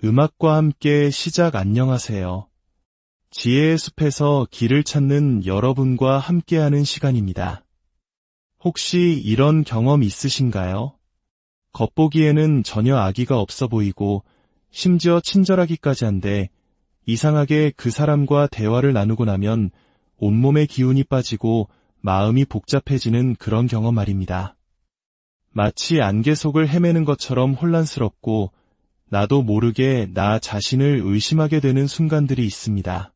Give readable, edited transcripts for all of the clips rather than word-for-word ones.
음악과 함께 시작 안녕하세요. 지혜의 숲에서 길을 찾는 여러분과 함께하는 시간입니다. 혹시 이런 경험 있으신가요? 겉보기에는 전혀 악의가 없어 보이고 심지어 친절하기까지 한데 이상하게 그 사람과 대화를 나누고 나면 온몸에 기운이 빠지고 마음이 복잡해지는 그런 경험 말입니다. 마치 안개 속을 헤매는 것처럼 혼란스럽고 나도 모르게 나 자신을 의심하게 되는 순간들이 있습니다.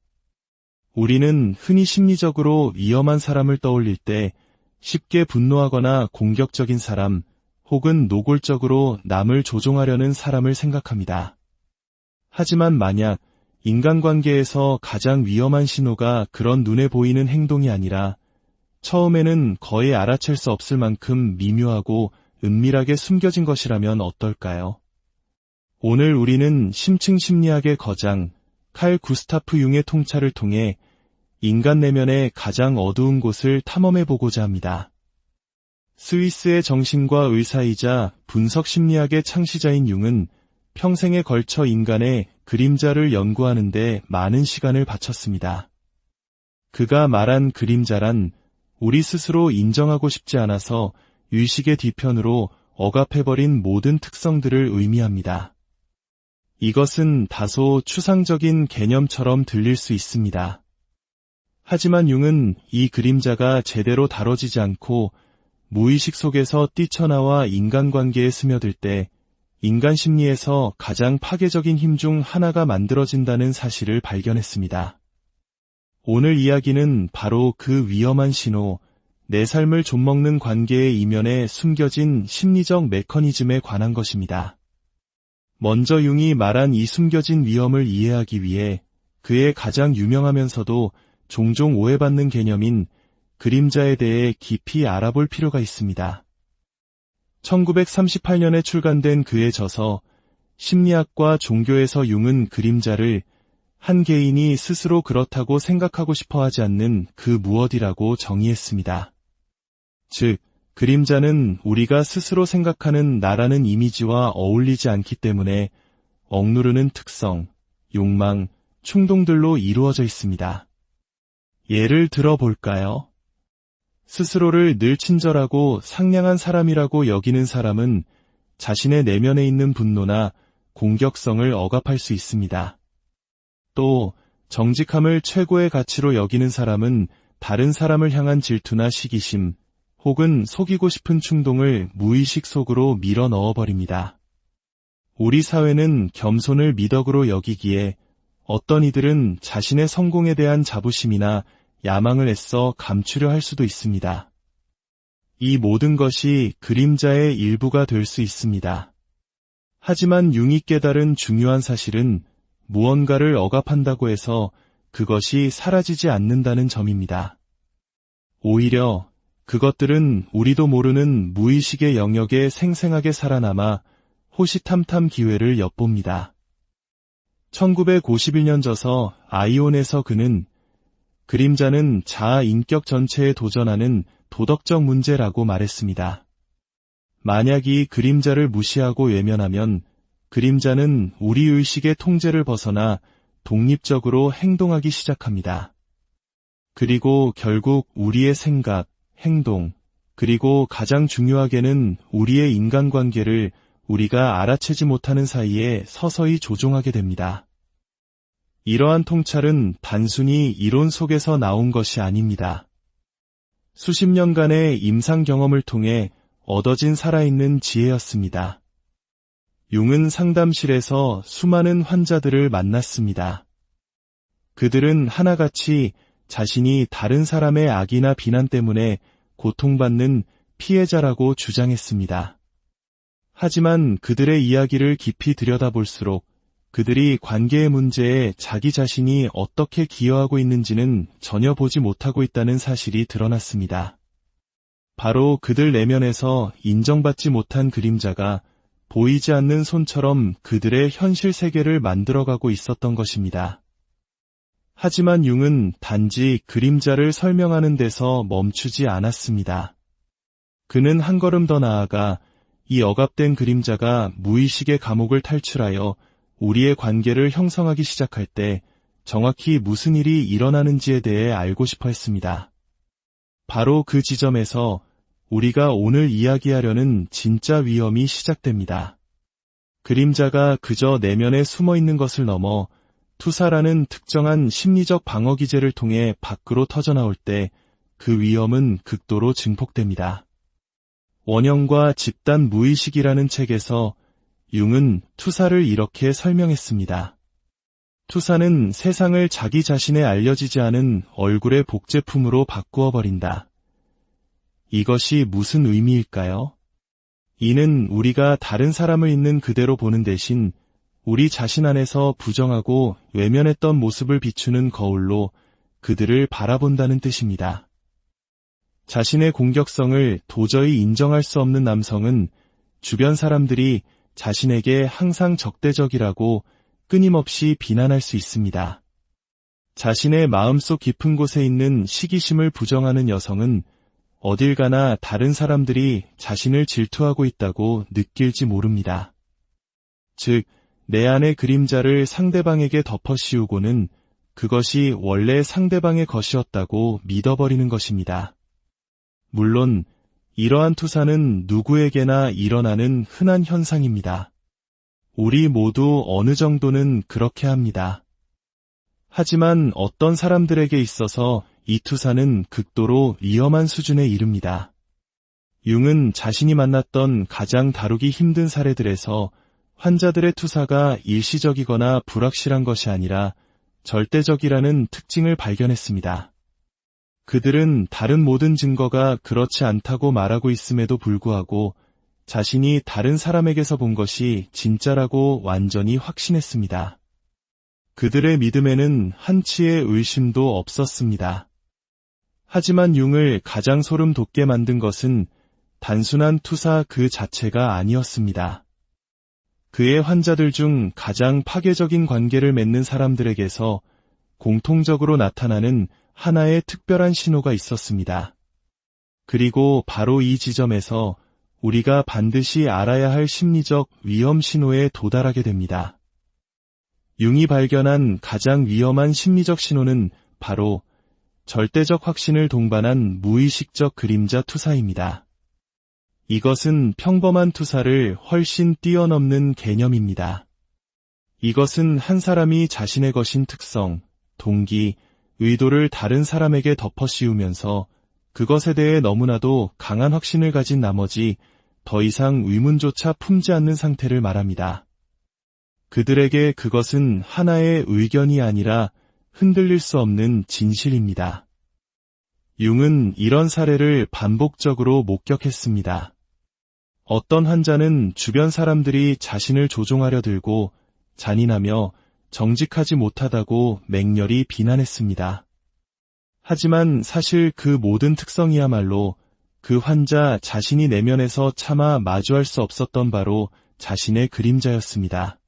우리는 흔히 심리적으로 위험한 사람을 떠올릴 때 쉽게 분노하거나 공격적인 사람 혹은 노골적으로 남을 조종하려는 사람을 생각합니다. 하지만 만약 인간관계에서 가장 위험한 신호가 그런 눈에 보이는 행동이 아니라 처음에는 거의 알아챌 수 없을 만큼 미묘하고 은밀하게 숨겨진 것이라면 어떨까요? 오늘 우리는 심층 심리학의 거장 칼 구스타프 융의 통찰을 통해 인간 내면의 가장 어두운 곳을 탐험해보고자 합니다. 스위스의 정신과 의사이자 분석 심리학의 창시자인 융은 평생에 걸쳐 인간의 그림자를 연구하는 데 많은 시간을 바쳤습니다. 그가 말한 그림자란 우리 스스로 인정하고 싶지 않아서 의식의 뒤편으로 억압해버린 모든 특성들을 의미합니다. 이것은 다소 추상적인 개념처럼 들릴 수 있습니다. 하지만 융은 이 그림자가 제대로 다뤄지지 않고 무의식 속에서 뛰쳐나와 인간관계에 스며들 때 인간 심리에서 가장 파괴적인 힘 중 하나가 만들어진다는 사실을 발견했습니다. 오늘 이야기는 바로 그 위험한 신호, 내 삶을 좀먹는 관계의 이면에 숨겨진 심리적 메커니즘에 관한 것입니다. 먼저 융이 말한 이 숨겨진 위험을 이해하기 위해 그의 가장 유명하면서도 종종 오해받는 개념인 그림자에 대해 깊이 알아볼 필요가 있습니다. 1938년에 출간된 그의 저서 심리학과 종교에서 융은 그림자를 한 개인이 스스로 그렇다고 생각하고 싶어 하지 않는 그 무엇이라고 정의했습니다. 즉, 그림자는 우리가 스스로 생각하는 나라는 이미지와 어울리지 않기 때문에 억누르는 특성, 욕망, 충동들로 이루어져 있습니다. 예를 들어 볼까요? 스스로를 늘 친절하고 상냥한 사람이라고 여기는 사람은 자신의 내면에 있는 분노나 공격성을 억압할 수 있습니다. 또 정직함을 최고의 가치로 여기는 사람은 다른 사람을 향한 질투나 시기심 혹은 속이고 싶은 충동을 무의식 속으로 밀어 넣어버립니다. 우리 사회는 겸손을 미덕으로 여기기에 어떤 이들은 자신의 성공에 대한 자부심이나 야망을 애써 감추려 할 수도 있습니다. 이 모든 것이 그림자의 일부가 될 수 있습니다. 하지만 융이 깨달은 중요한 사실은 무언가를 억압한다고 해서 그것이 사라지지 않는다는 점입니다. 오히려 그것들은 우리도 모르는 무의식의 영역에 생생하게 살아남아 호시탐탐 기회를 엿봅니다. 1951년 저서 아이온에서 그는 그림자는 자아 인격 전체에 도전하는 도덕적 문제라고 말했습니다. 만약 이 그림자를 무시하고 외면하면 그림자는 우리 의식의 통제를 벗어나 독립적으로 행동하기 시작합니다. 그리고 결국 우리의 생각, 행동, 그리고 가장 중요하게는 우리의 인간관계를 우리가 알아채지 못하는 사이에 서서히 조종하게 됩니다. 이러한 통찰은 단순히 이론 속에서 나온 것이 아닙니다. 수십 년간의 임상 경험을 통해 얻어진 살아있는 지혜였습니다. 융은 상담실에서 수많은 환자들을 만났습니다. 그들은 하나같이 자신이 다른 사람의 악이나 비난 때문에 고통받는 피해자라고 주장했습니다. 하지만 그들의 이야기를 깊이 들여다볼수록 그들이 관계의 문제에 자기 자신이 어떻게 기여하고 있는지는 전혀 보지 못하고 있다는 사실이 드러났습니다. 바로 그들 내면에서 인정받지 못한 그림자가 보이지 않는 손처럼 그들의 현실 세계를 만들어가고 있었던 것입니다. 하지만 융은 단지 그림자를 설명하는 데서 멈추지 않았습니다. 그는 한 걸음 더 나아가 이 억압된 그림자가 무의식의 감옥을 탈출하여 우리의 관계를 형성하기 시작할 때 정확히 무슨 일이 일어나는지에 대해 알고 싶어 했습니다. 바로 그 지점에서 우리가 오늘 이야기하려는 진짜 위험이 시작됩니다. 그림자가 그저 내면에 숨어 있는 것을 넘어 투사라는 특정한 심리적 방어 기제를 통해 밖으로 터져나올 때 그 위험은 극도로 증폭됩니다. 원형과 집단 무의식이라는 책에서 융은 투사를 이렇게 설명했습니다. 투사는 세상을 자기 자신의 알려지지 않은 얼굴의 복제품으로 바꾸어 버린다. 이것이 무슨 의미일까요? 이는 우리가 다른 사람을 있는 그대로 보는 대신 우리 자신 안에서 부정하고 외면했던 모습을 비추는 거울로 그들을 바라본다는 뜻입니다. 자신의 공격성을 도저히 인정할 수 없는 남성은 주변 사람들이 자신에게 항상 적대적이라고 끊임없이 비난할 수 있습니다. 자신의 마음속 깊은 곳에 있는 시기심을 부정하는 여성은 어딜 가나 다른 사람들이 자신을 질투하고 있다고 느낄지 모릅니다. 즉, 내 안의 그림자를 상대방에게 덮어씌우고는 그것이 원래 상대방의 것이었다고 믿어버리는 것입니다. 물론 이러한 투사는 누구에게나 일어나는 흔한 현상입니다. 우리 모두 어느 정도는 그렇게 합니다. 하지만 어떤 사람들에게 있어서 이 투사는 극도로 위험한 수준에 이릅니다. 융은 자신이 만났던 가장 다루기 힘든 사례들에서 환자들의 투사가 일시적이거나 불확실한 것이 아니라 절대적이라는 특징을 발견했습니다. 그들은 다른 모든 증거가 그렇지 않다고 말하고 있음에도 불구하고 자신이 다른 사람에게서 본 것이 진짜라고 완전히 확신했습니다. 그들의 믿음에는 한치의 의심도 없었습니다. 하지만 융을 가장 소름 돋게 만든 것은 단순한 투사 그 자체가 아니었습니다. 그의 환자들 중 가장 파괴적인 관계를 맺는 사람들에게서 공통적으로 나타나는 하나의 특별한 신호가 있었습니다. 그리고 바로 이 지점에서 우리가 반드시 알아야 할 심리적 위험 신호에 도달하게 됩니다. 융이 발견한 가장 위험한 심리적 신호는 바로 절대적 확신을 동반한 무의식적 그림자 투사입니다. 이것은 평범한 투사를 훨씬 뛰어넘는 개념입니다. 이것은 한 사람이 자신의 것인 특성, 동기, 의도를 다른 사람에게 덮어씌우면서 그것에 대해 너무나도 강한 확신을 가진 나머지 더 이상 의문조차 품지 않는 상태를 말합니다. 그들에게 그것은 하나의 의견이 아니라 흔들릴 수 없는 진실입니다. 융은 이런 사례를 반복적으로 목격했습니다. 어떤 환자는 주변 사람들이 자신을 조종하려 들고 잔인하며 정직하지 못하다고 맹렬히 비난했습니다. 하지만 사실 그 모든 특성이야말로 그 환자 자신이 내면에서 차마 마주할 수 없었던 바로 자신의 그림자였습니다.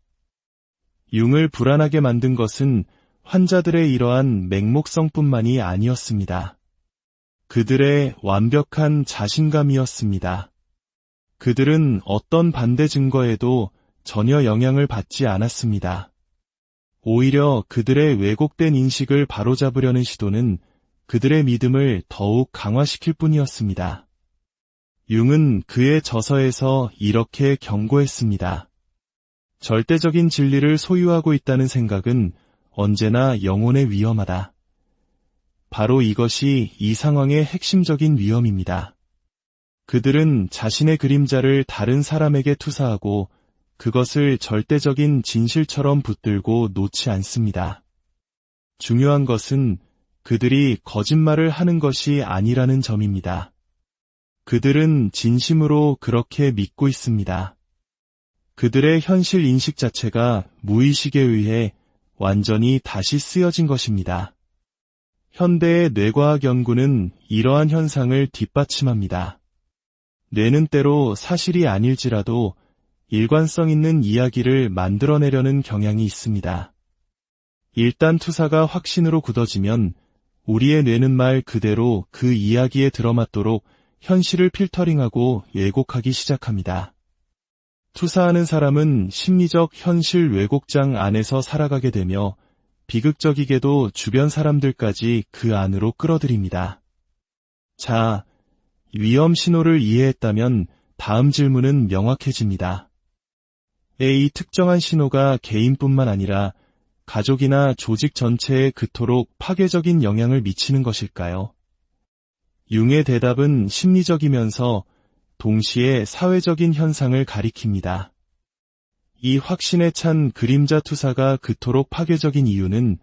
융을 불안하게 만든 것은 환자들의 이러한 맹목성뿐만이 아니었습니다. 그들의 완벽한 자신감이었습니다. 그들은 어떤 반대 증거에도 전혀 영향을 받지 않았습니다. 오히려 그들의 왜곡된 인식을 바로잡으려는 시도는 그들의 믿음을 더욱 강화시킬 뿐이었습니다. 융은 그의 저서에서 이렇게 경고했습니다. 절대적인 진리를 소유하고 있다는 생각은 언제나 영혼에 위험하다. 바로 이것이 이 상황의 핵심적인 위험입니다. 그들은 자신의 그림자를 다른 사람에게 투사하고 그것을 절대적인 진실처럼 붙들고 놓지 않습니다. 중요한 것은 그들이 거짓말을 하는 것이 아니라는 점입니다. 그들은 진심으로 그렇게 믿고 있습니다. 그들의 현실 인식 자체가 무의식에 의해 완전히 다시 쓰여진 것입니다. 현대의 뇌과학 연구는 이러한 현상을 뒷받침합니다. 뇌는 때로 사실이 아닐지라도 일관성 있는 이야기를 만들어내려는 경향이 있습니다. 일단 투사가 확신으로 굳어지면 우리의 뇌는 말 그대로 그 이야기에 들어맞도록 현실을 필터링하고 왜곡하기 시작합니다. 투사하는 사람은 심리적 현실 왜곡장 안에서 살아가게 되며 비극적이게도 주변 사람들까지 그 안으로 끌어들입니다. 자, 위험 신호를 이해했다면 다음 질문은 명확해집니다. 이 특정한 신호가 개인뿐만 아니라 가족이나 조직 전체에 그토록 파괴적인 영향을 미치는 것일까요? 융의 대답은 심리적이면서 동시에 사회적인 현상을 가리킵니다. 이 확신에 찬 그림자 투사가 그토록 파괴적인 이유는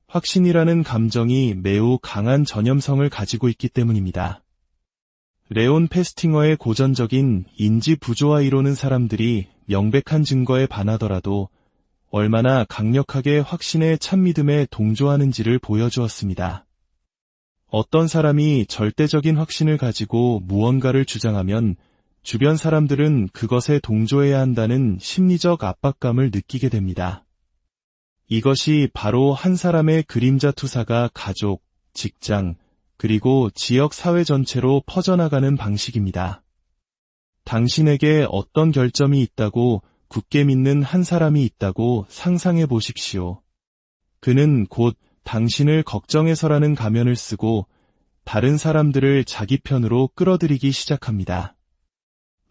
확신이라는 감정이 매우 강한 전염성을 가지고 있기 때문입니다. 레온 페스팅어의 고전적인 인지 부조화 이론은 사람들이 명백한 증거에 반하더라도 얼마나 강력하게 확신에 찬 믿음에 동조하는지를 보여주었습니다. 어떤 사람이 절대적인 확신을 가지고 무언가를 주장하면 주변 사람들은 그것에 동조해야 한다는 심리적 압박감을 느끼게 됩니다. 이것이 바로 한 사람의 그림자 투사가 가족, 직장, 그리고 지역 사회 전체로 퍼져나가는 방식입니다. 당신에게 어떤 결점이 있다고 굳게 믿는 한 사람이 있다고 상상해 보십시오. 그는 곧 당신을 걱정해서라는 가면을 쓰고 다른 사람들을 자기 편으로 끌어들이기 시작합니다.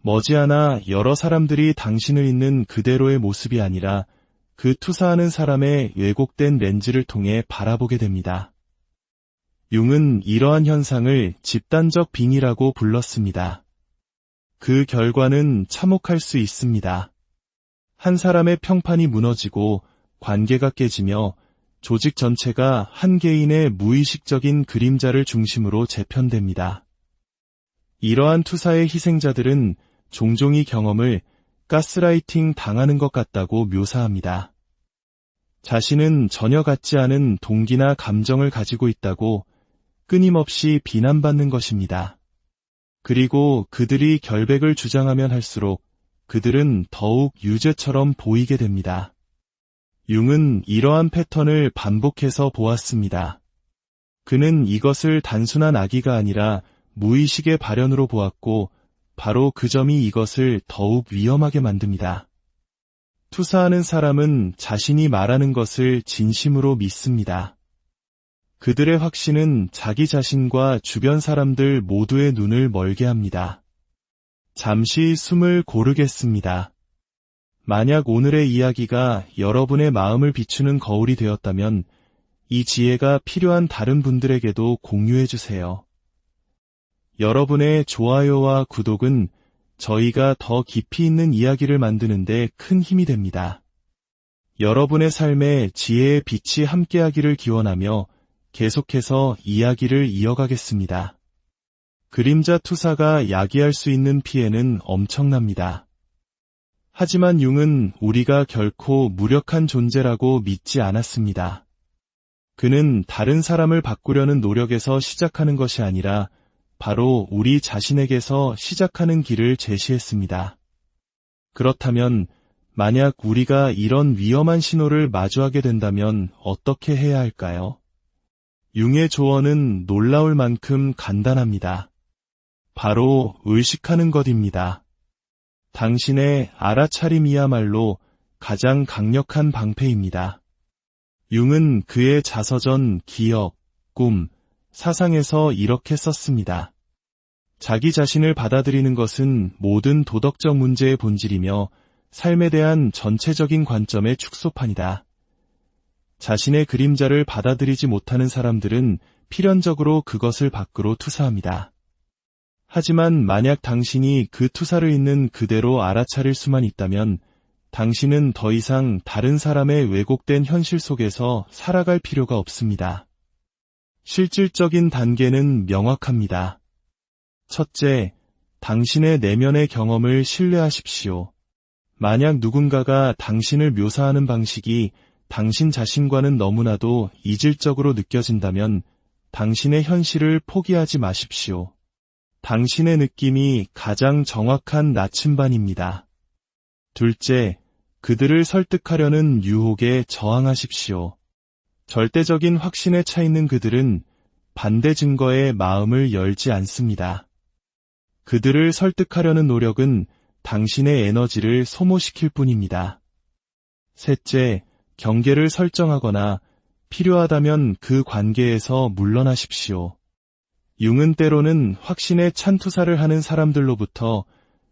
머지않아 여러 사람들이 당신을 있는 그대로의 모습이 아니라 그 투사하는 사람의 왜곡된 렌즈를 통해 바라보게 됩니다. 융은 이러한 현상을 집단적 빙의라고 불렀습니다. 그 결과는 참혹할 수 있습니다. 한 사람의 평판이 무너지고 관계가 깨지며 조직 전체가 한 개인의 무의식적인 그림자를 중심으로 재편됩니다. 이러한 투사의 희생자들은 종종 이 경험을 가스라이팅 당하는 것 같다고 묘사합니다. 자신은 전혀 같지 않은 동기나 감정을 가지고 있다고 끊임없이 비난받는 것입니다. 그리고 그들이 결백을 주장하면 할수록 그들은 더욱 유죄처럼 보이게 됩니다. 융은 이러한 패턴을 반복해서 보았습니다. 그는 이것을 단순한 악의가 아니라 무의식의 발현으로 보았고 바로 그 점이 이것을 더욱 위험하게 만듭니다. 투사하는 사람은 자신이 말하는 것을 진심으로 믿습니다. 그들의 확신은 자기 자신과 주변 사람들 모두의 눈을 멀게 합니다. 잠시 숨을 고르겠습니다. 만약 오늘의 이야기가 여러분의 마음을 비추는 거울이 되었다면 이 지혜가 필요한 다른 분들에게도 공유해 주세요. 여러분의 좋아요와 구독은 저희가 더 깊이 있는 이야기를 만드는 데 큰 힘이 됩니다. 여러분의 삶에 지혜의 빛이 함께하기를 기원하며 계속해서 이야기를 이어가겠습니다. 그림자 투사가 야기할 수 있는 피해는 엄청납니다. 하지만 융은 우리가 결코 무력한 존재라고 믿지 않았습니다. 그는 다른 사람을 바꾸려는 노력에서 시작하는 것이 아니라 바로 우리 자신에게서 시작하는 길을 제시했습니다. 그렇다면 만약 우리가 이런 위험한 신호를 마주하게 된다면 어떻게 해야 할까요? 융의 조언은 놀라울 만큼 간단합니다. 바로 의식하는 것입니다. 당신의 알아차림이야말로 가장 강력한 방패입니다. 융은 그의 자서전 기억, 꿈, 사상에서 이렇게 썼습니다. 자기 자신을 받아들이는 것은 모든 도덕적 문제의 본질이며 삶에 대한 전체적인 관점의 축소판이다. 자신의 그림자를 받아들이지 못하는 사람들은 필연적으로 그것을 밖으로 투사합니다. 하지만 만약 당신이 그 투사를 있는 그대로 알아차릴 수만 있다면 당신은 더 이상 다른 사람의 왜곡된 현실 속에서 살아갈 필요가 없습니다. 실질적인 단계는 명확합니다. 첫째, 당신의 내면의 경험을 신뢰하십시오. 만약 누군가가 당신을 묘사하는 방식이 당신 자신과는 너무나도 이질적으로 느껴진다면 당신의 현실을 포기하지 마십시오. 당신의 느낌이 가장 정확한 나침반입니다. 둘째, 그들을 설득하려는 유혹에 저항하십시오. 절대적인 확신에 차 있는 그들은 반대 증거에 마음을 열지 않습니다. 그들을 설득하려는 노력은 당신의 에너지를 소모시킬 뿐입니다. 셋째, 경계를 설정하거나 필요하다면 그 관계에서 물러나십시오. 융은 때로는 확신에 찬 투사를 하는 사람들로부터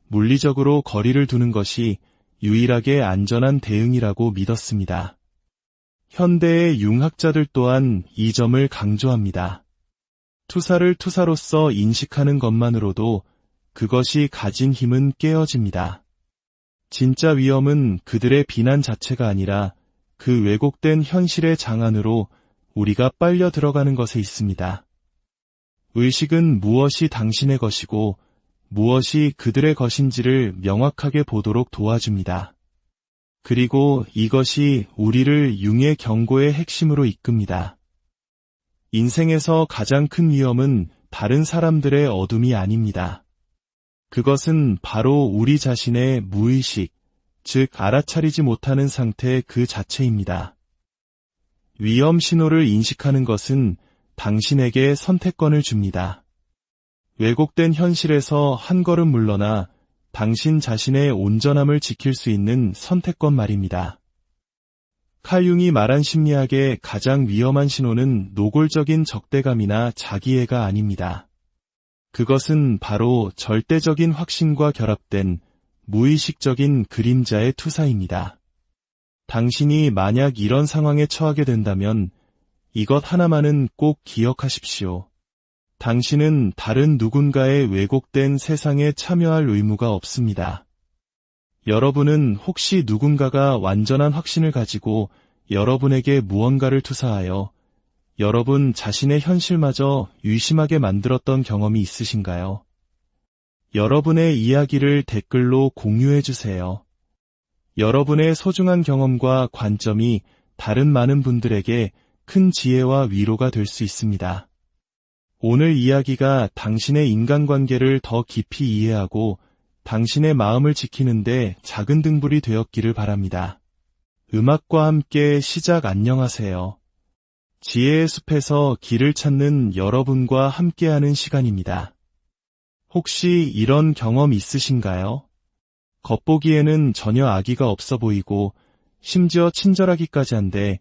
물리적으로 거리를 두는 것이 유일하게 안전한 대응이라고 믿었습니다. 현대의 융학자들 또한 이 점을 강조합니다. 투사를 투사로서 인식하는 것만으로도 그것이 가진 힘은 깨어집니다. 진짜 위험은 그들의 비난 자체가 아니라 그 왜곡된 현실의 장안으로 우리가 빨려 들어가는 것에 있습니다. 의식은 무엇이 당신의 것이고 무엇이 그들의 것인지를 명확하게 보도록 도와줍니다. 그리고 이것이 우리를 융의 경고의 핵심으로 이끕니다. 인생에서 가장 큰 위험은 다른 사람들의 어둠이 아닙니다. 그것은 바로 우리 자신의 무의식, 즉 알아차리지 못하는 상태 그 자체입니다. 위험 신호를 인식하는 것은 당신에게 선택권을 줍니다. 왜곡된 현실에서 한 걸음 물러나 당신 자신의 온전함을 지킬 수 있는 선택권 말입니다. 칼 융이 말한 심리학의 가장 위험한 신호는 노골적인 적대감이나 자기애가 아닙니다. 그것은 바로 절대적인 확신과 결합된 무의식적인 그림자의 투사입니다. 당신이 만약 이런 상황에 처하게 된다면 이것 하나만은 꼭 기억하십시오. 당신은 다른 누군가의 왜곡된 세상에 참여할 의무가 없습니다. 여러분은 혹시 누군가가 완전한 확신을 가지고 여러분에게 무언가를 투사하여 여러분 자신의 현실마저 의심하게 만들었던 경험이 있으신가요? 여러분의 이야기를 댓글로 공유해 주세요. 여러분의 소중한 경험과 관점이 다른 많은 분들에게 큰 지혜와 위로가 될 수 있습니다. 오늘 이야기가 당신의 인간관계를 더 깊이 이해하고 당신의 마음을 지키는데 작은 등불이 되었기를 바랍니다. 음악과 함께 시작. 안녕하세요. 지혜의 숲에서 길을 찾는 여러분과 함께하는 시간입니다. 혹시 이런 경험 있으신가요? 겉보기에는 전혀 악의가 없어 보이고 심지어 친절하기까지 한데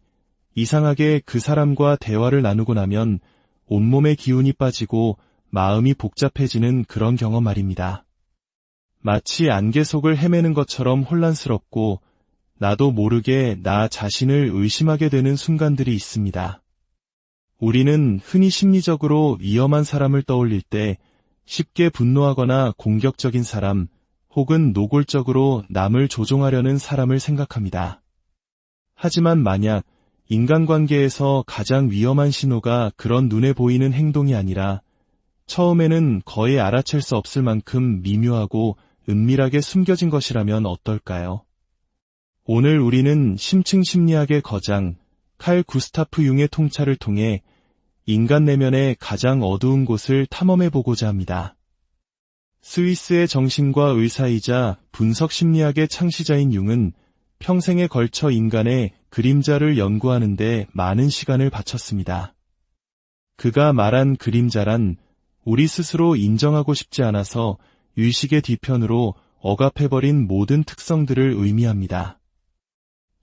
이상하게 그 사람과 대화를 나누고 나면 온몸에 기운이 빠지고 마음이 복잡해지는 그런 경험 말입니다. 마치 안개 속을 헤매는 것처럼 혼란스럽고 나도 모르게 나 자신을 의심하게 되는 순간들이 있습니다. 우리는 흔히 심리적으로 위험한 사람을 떠올릴 때 쉽게 분노하거나 공격적인 사람 혹은 노골적으로 남을 조종하려는 사람을 생각합니다. 하지만 만약 인간관계에서 가장 위험한 신호가 그런 눈에 보이는 행동이 아니라 처음에는 거의 알아챌 수 없을 만큼 미묘하고 은밀하게 숨겨진 것이라면 어떨까요? 오늘 우리는 심층 심리학의 거장 칼 구스타프 융의 통찰을 통해 인간 내면의 가장 어두운 곳을 탐험해보고자 합니다. 스위스의 정신과 의사이자 분석 심리학의 창시자인 융은 평생에 걸쳐 인간의 그림자를 연구하는 데 많은 시간을 바쳤습니다. 그가 말한 그림자란 우리 스스로 인정하고 싶지 않아서 의식의 뒤편으로 억압해버린 모든 특성들을 의미합니다.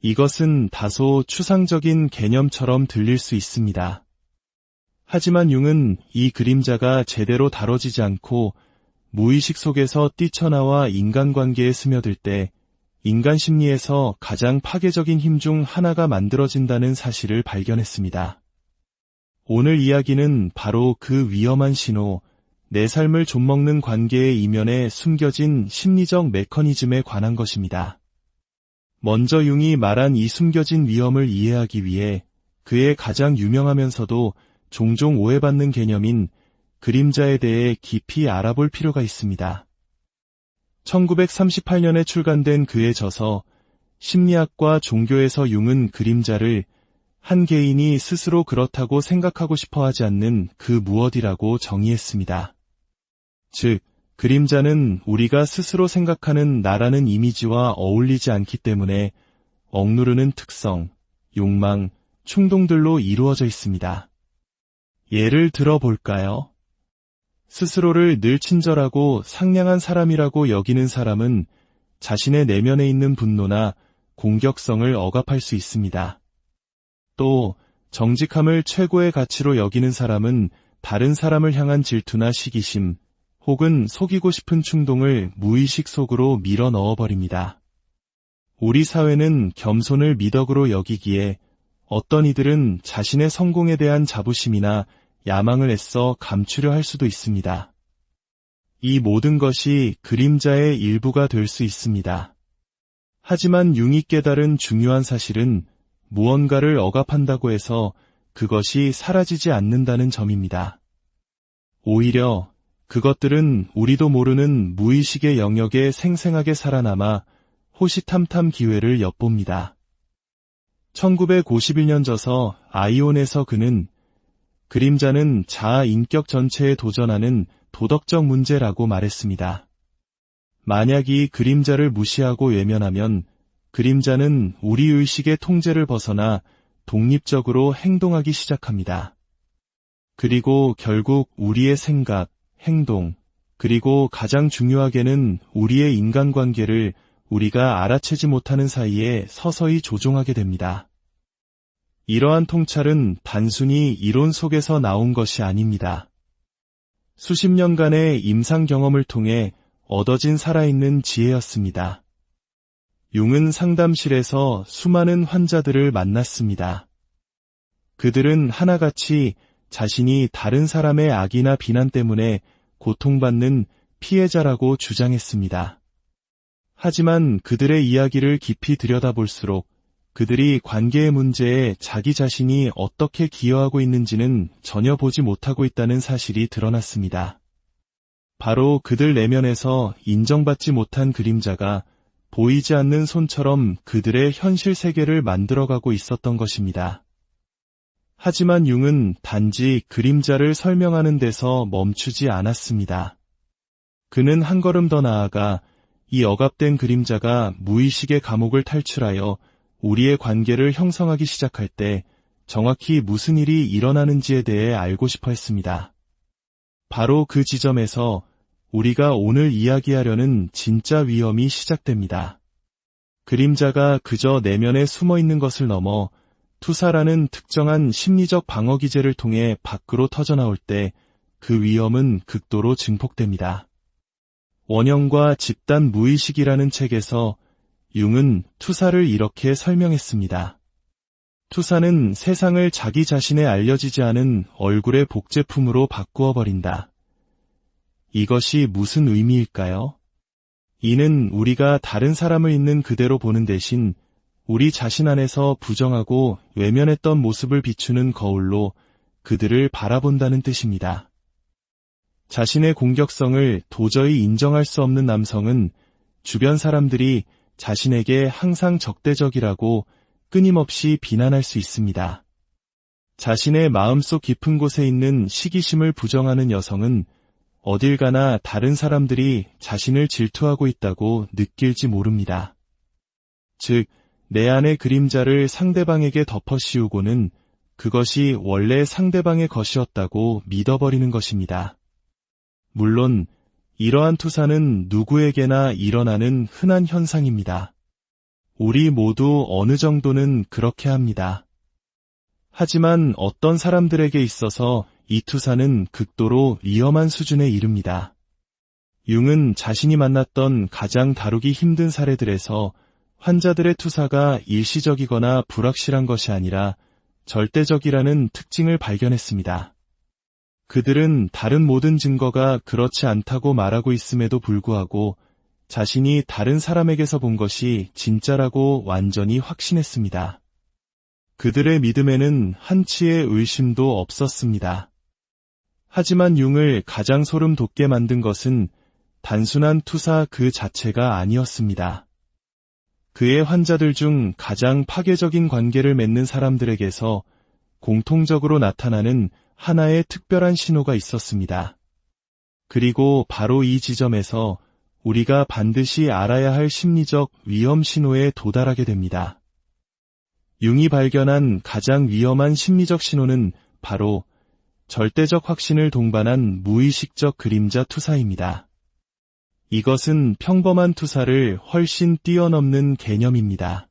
이것은 다소 추상적인 개념처럼 들릴 수 있습니다. 하지만 융은 이 그림자가 제대로 다뤄지지 않고 무의식 속에서 뛰쳐나와 인간관계에 스며들 때 인간 심리에서 가장 파괴적인 힘 중 하나가 만들어진다는 사실을 발견했습니다. 오늘 이야기는 바로 그 위험한 신호, 내 삶을 좀먹는 관계의 이면에 숨겨진 심리적 메커니즘에 관한 것입니다. 먼저 융이 말한 이 숨겨진 위험을 이해하기 위해 그의 가장 유명하면서도 종종 오해받는 개념인 그림자에 대해 깊이 알아볼 필요가 있습니다. 1938년에 출간된 그의 저서 심리학과 종교에서 융은 그림자를 한 개인이 스스로 그렇다고 생각하고 싶어 하지 않는 그 무엇이라고 정의했습니다. 즉, 그림자는 우리가 스스로 생각하는 나라는 이미지와 어울리지 않기 때문에 억누르는 특성, 욕망, 충동들로 이루어져 있습니다. 예를 들어 볼까요? 스스로를 늘 친절하고 상냥한 사람이라고 여기는 사람은 자신의 내면에 있는 분노나 공격성을 억압할 수 있습니다. 또 정직함을 최고의 가치로 여기는 사람은 다른 사람을 향한 질투나 시기심 혹은 속이고 싶은 충동을 무의식 속으로 밀어 넣어버립니다. 우리 사회는 겸손을 미덕으로 여기기에 어떤 이들은 자신의 성공에 대한 자부심이나 야망을 애써 감추려 할 수도 있습니다. 이 모든 것이 그림자의 일부가 될 수 있습니다. 하지만 융이 깨달은 중요한 사실은 무언가를 억압한다고 해서 그것이 사라지지 않는다는 점입니다. 오히려 그것들은 우리도 모르는 무의식의 영역에 생생하게 살아남아 호시탐탐 기회를 엿봅니다. 1951년 저서 아이온에서 그는 그림자는 자아 인격 전체에 도전하는 도덕적 문제라고 말했습니다. 만약 이 그림자를 무시하고 외면하면 그림자는 우리 의식의 통제를 벗어나 독립적으로 행동하기 시작합니다. 그리고 결국 우리의 생각, 행동, 그리고 가장 중요하게는 우리의 인간관계를 우리가 알아채지 못하는 사이에 서서히 조종하게 됩니다. 이러한 통찰은 단순히 이론 속에서 나온 것이 아닙니다. 수십 년간의 임상 경험을 통해 얻어진 살아있는 지혜였습니다. 융은 상담실에서 수많은 환자들을 만났습니다. 그들은 하나같이 자신이 다른 사람의 악이나 비난 때문에 고통받는 피해자라고 주장했습니다. 하지만 그들의 이야기를 깊이 들여다볼수록 그들이 관계의 문제에 자기 자신이 어떻게 기여하고 있는지는 전혀 보지 못하고 있다는 사실이 드러났습니다. 바로 그들 내면에서 인정받지 못한 그림자가 보이지 않는 손처럼 그들의 현실 세계를 만들어가고 있었던 것입니다. 하지만 융은 단지 그림자를 설명하는 데서 멈추지 않았습니다. 그는 한 걸음 더 나아가 이 억압된 그림자가 무의식의 감옥을 탈출하여 우리의 관계를 형성하기 시작할 때 정확히 무슨 일이 일어나는지에 대해 알고 싶어 했습니다. 바로 그 지점에서 우리가 오늘 이야기하려는 진짜 위험이 시작됩니다. 그림자가 그저 내면에 숨어 있는 것을 넘어 투사라는 특정한 심리적 방어 기제를 통해 밖으로 터져나올 때 그 위험은 극도로 증폭됩니다. 원형과 집단 무의식이라는 책에서 융은 투사를 이렇게 설명했습니다. 투사는 세상을 자기 자신의 알려지지 않은 얼굴의 복제품으로 바꾸어 버린다. 이것이 무슨 의미일까요? 이는 우리가 다른 사람을 있는 그대로 보는 대신 우리 자신 안에서 부정하고 외면했던 모습을 비추는 거울로 그들을 바라본다는 뜻입니다. 자신의 공격성을 도저히 인정할 수 없는 남성은 주변 사람들이 자신에게 항상 적대적이라고 끊임없이 비난할 수 있습니다. 자신의 마음속 깊은 곳에 있는 시기심을 부정하는 여성은 어딜 가나 다른 사람들이 자신을 질투하고 있다고 느낄지 모릅니다. 즉, 내 안의 그림자를 상대방에게 덮어씌우고는 그것이 원래 상대방의 것이었다고 믿어버리는 것입니다. 물론 이러한 투사는 누구에게나 일어나는 흔한 현상입니다. 우리 모두 어느 정도는 그렇게 합니다. 하지만 어떤 사람들에게 있어서 이 투사는 극도로 위험한 수준에 이릅니다. 융은 자신이 만났던 가장 다루기 힘든 사례들에서 환자들의 투사가 일시적이거나 불확실한 것이 아니라 절대적이라는 특징을 발견했습니다. 그들은 다른 모든 증거가 그렇지 않다고 말하고 있음에도 불구하고 자신이 다른 사람에게서 본 것이 진짜라고 완전히 확신했습니다. 그들의 믿음에는 한치의 의심도 없었습니다. 하지만 융을 가장 소름 돋게 만든 것은 단순한 투사 그 자체가 아니었습니다. 그의 환자들 중 가장 파괴적인 관계를 맺는 사람들에게서 공통적으로 나타나는 하나의 특별한 신호가 있었습니다. 그리고 바로 이 지점에서 우리가 반드시 알아야 할 심리적 위험 신호에 도달하게 됩니다. 융이 발견한 가장 위험한 심리적 신호는 바로 절대적 확신을 동반한 무의식적 그림자 투사입니다. 이것은 평범한 투사를 훨씬 뛰어넘는 개념입니다.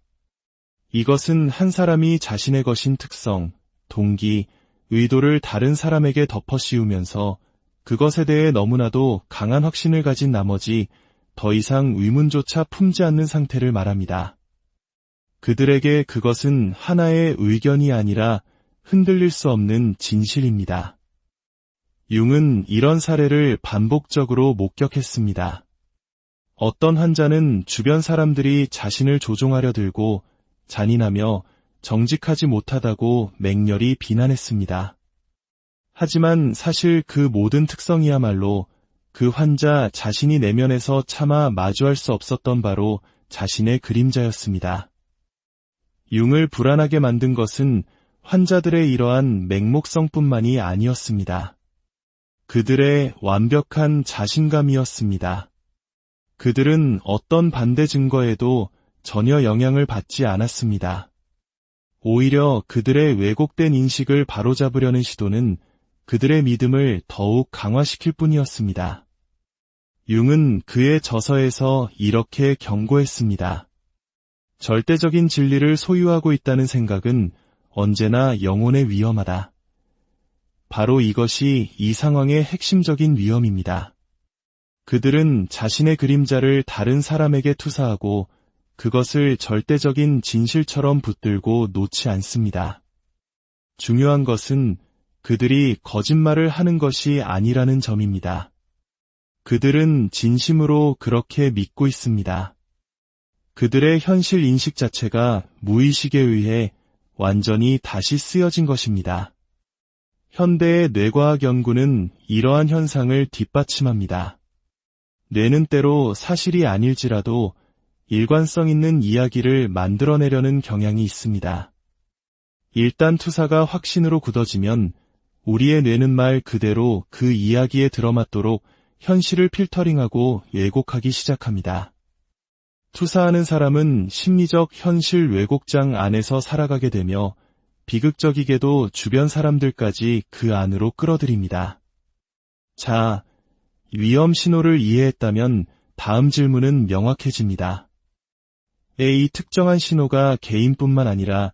이것은 한 사람이 자신의 것인 특성, 동기, 의도를 다른 사람에게 덮어씌우면서 그것에 대해 너무나도 강한 확신을 가진 나머지 더 이상 의문조차 품지 않는 상태를 말합니다. 그들에게 그것은 하나의 의견이 아니라 흔들릴 수 없는 진실입니다. 융은 이런 사례를 반복적으로 목격했습니다. 어떤 환자는 주변 사람들이 자신을 조종하려 들고 잔인하며 정직하지 못하다고 맹렬히 비난했습니다. 하지만 사실 그 모든 특성이야말로 그 환자 자신이 내면에서 차마 마주할 수 없었던 바로 자신의 그림자였습니다. 융을 불안하게 만든 것은 환자들의 이러한 맹목성뿐만이 아니었습니다. 그들의 완벽한 자신감이었습니다. 그들은 어떤 반대 증거에도 전혀 영향을 받지 않았습니다. 오히려 그들의 왜곡된 인식을 바로잡으려는 시도는 그들의 믿음을 더욱 강화시킬 뿐이었습니다. 융은 그의 저서에서 이렇게 경고했습니다. 절대적인 진리를 소유하고 있다는 생각은 언제나 영혼에 위험하다. 바로 이것이 이 상황의 핵심적인 위험입니다. 그들은 자신의 그림자를 다른 사람에게 투사하고 그것을 절대적인 진실처럼 붙들고 놓지 않습니다. 중요한 것은 그들이 거짓말을 하는 것이 아니라는 점입니다. 그들은 진심으로 그렇게 믿고 있습니다. 그들의 현실 인식 자체가 무의식에 의해 완전히 다시 쓰여진 것입니다. 현대의 뇌과학 연구는 이러한 현상을 뒷받침합니다. 뇌는 때로 사실이 아닐지라도 일관성 있는 이야기를 만들어내려는 경향이 있습니다. 일단 투사가 확신으로 굳어지면 우리의 뇌는 말 그대로 그 이야기에 들어맞도록 현실을 필터링하고 왜곡하기 시작합니다. 투사하는 사람은 심리적 현실 왜곡장 안에서 살아가게 되며 비극적이게도 주변 사람들까지 그 안으로 끌어들입니다. 자, 위험 신호를 이해했다면 다음 질문은 명확해집니다. 이 특정한 신호가 개인뿐만 아니라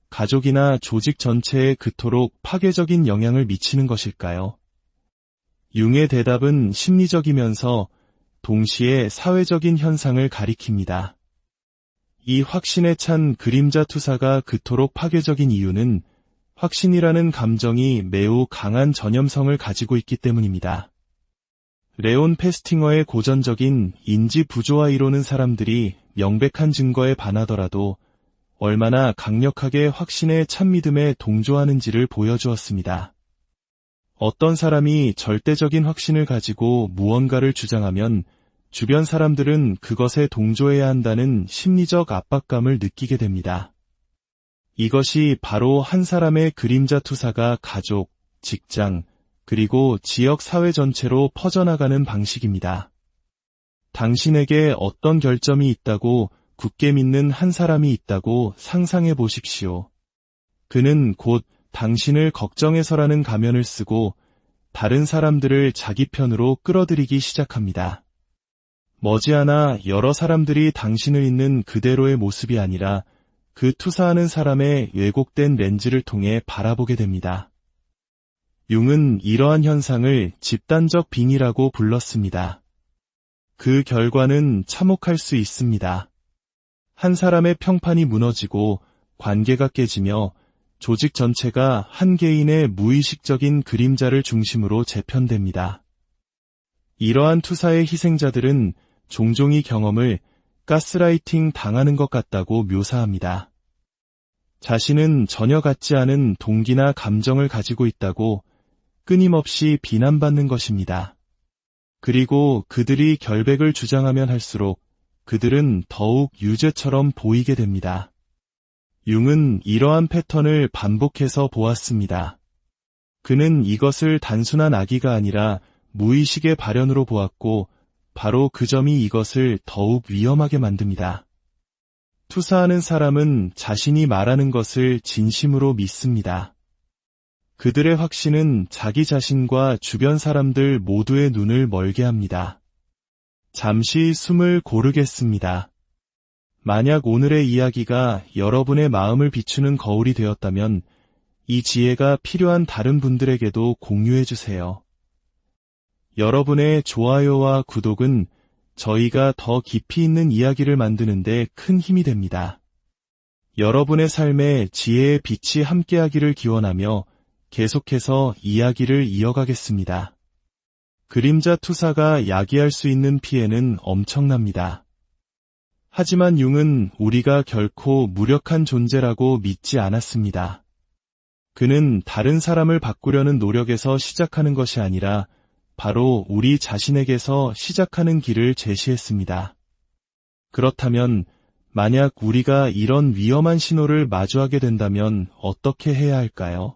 가족이나 조직 전체에 그토록 파괴적인 영향을 미치는 것일까요? 융의 대답은 심리적이면서 동시에 사회적인 현상을 가리킵니다. 이 확신에 찬 그림자 투사가 그토록 파괴적인 이유는 확신이라는 감정이 매우 강한 전염성을 가지고 있기 때문입니다. 레온 페스팅어의 고전적인 인지 부조화 이론은 사람들이 명백한 증거에 반하더라도 얼마나 강력하게 확신의 참믿음에 동조하는지를 보여주었습니다. 어떤 사람이 절대적인 확신을 가지고 무언가를 주장하면 주변 사람들은 그것에 동조해야 한다는 심리적 압박감을 느끼게 됩니다. 이것이 바로 한 사람의 그림자 투사가 가족, 직장, 그리고 지역 사회 전체로 퍼져나가는 방식입니다. 당신에게 어떤 결점이 있다고 굳게 믿는 한 사람이 있다고 상상해 보십시오. 그는 곧 당신을 걱정해서라는 가면을 쓰고 다른 사람들을 자기 편으로 끌어들이기 시작합니다. 머지않아 여러 사람들이 당신을 있는 그대로의 모습이 아니라 그 투사하는 사람의 왜곡된 렌즈를 통해 바라보게 됩니다. 융은 이러한 현상을 집단적 빙의라고 불렀습니다. 그 결과는 참혹할 수 있습니다. 한 사람의 평판이 무너지고 관계가 깨지며 조직 전체가 한 개인의 무의식적인 그림자를 중심으로 재편됩니다. 이러한 투사의 희생자들은 종종 이 경험을 가스라이팅 당하는 것 같다고 묘사합니다. 자신은 전혀 같지 않은 동기나 감정을 가지고 있다고 끊임없이 비난받는 것입니다. 그리고 그들이 결백을 주장하면 할수록 그들은 더욱 유죄처럼 보이게 됩니다. 융은 이러한 패턴을 반복해서 보았습니다. 그는 이것을 단순한 악의가 아니라 무의식의 발현으로 보았고 바로 그 점이 이것을 더욱 위험하게 만듭니다. 투사하는 사람은 자신이 말하는 것을 진심으로 믿습니다. 그들의 확신은 자기 자신과 주변 사람들 모두의 눈을 멀게 합니다. 잠시 숨을 고르겠습니다. 만약 오늘의 이야기가 여러분의 마음을 비추는 거울이 되었다면 이 지혜가 필요한 다른 분들에게도 공유해 주세요. 여러분의 좋아요와 구독은 저희가 더 깊이 있는 이야기를 만드는데 큰 힘이 됩니다. 여러분의 삶에 지혜의 빛이 함께하기를 기원하며 계속해서 이야기를 이어가겠습니다. 그림자 투사가 야기할 수 있는 피해는 엄청납니다. 하지만 융은 우리가 결코 무력한 존재라고 믿지 않았습니다. 그는 다른 사람을 바꾸려는 노력에서 시작하는 것이 아니라 바로 우리 자신에게서 시작하는 길을 제시했습니다. 그렇다면 만약 우리가 이런 위험한 신호를 마주하게 된다면 어떻게 해야 할까요?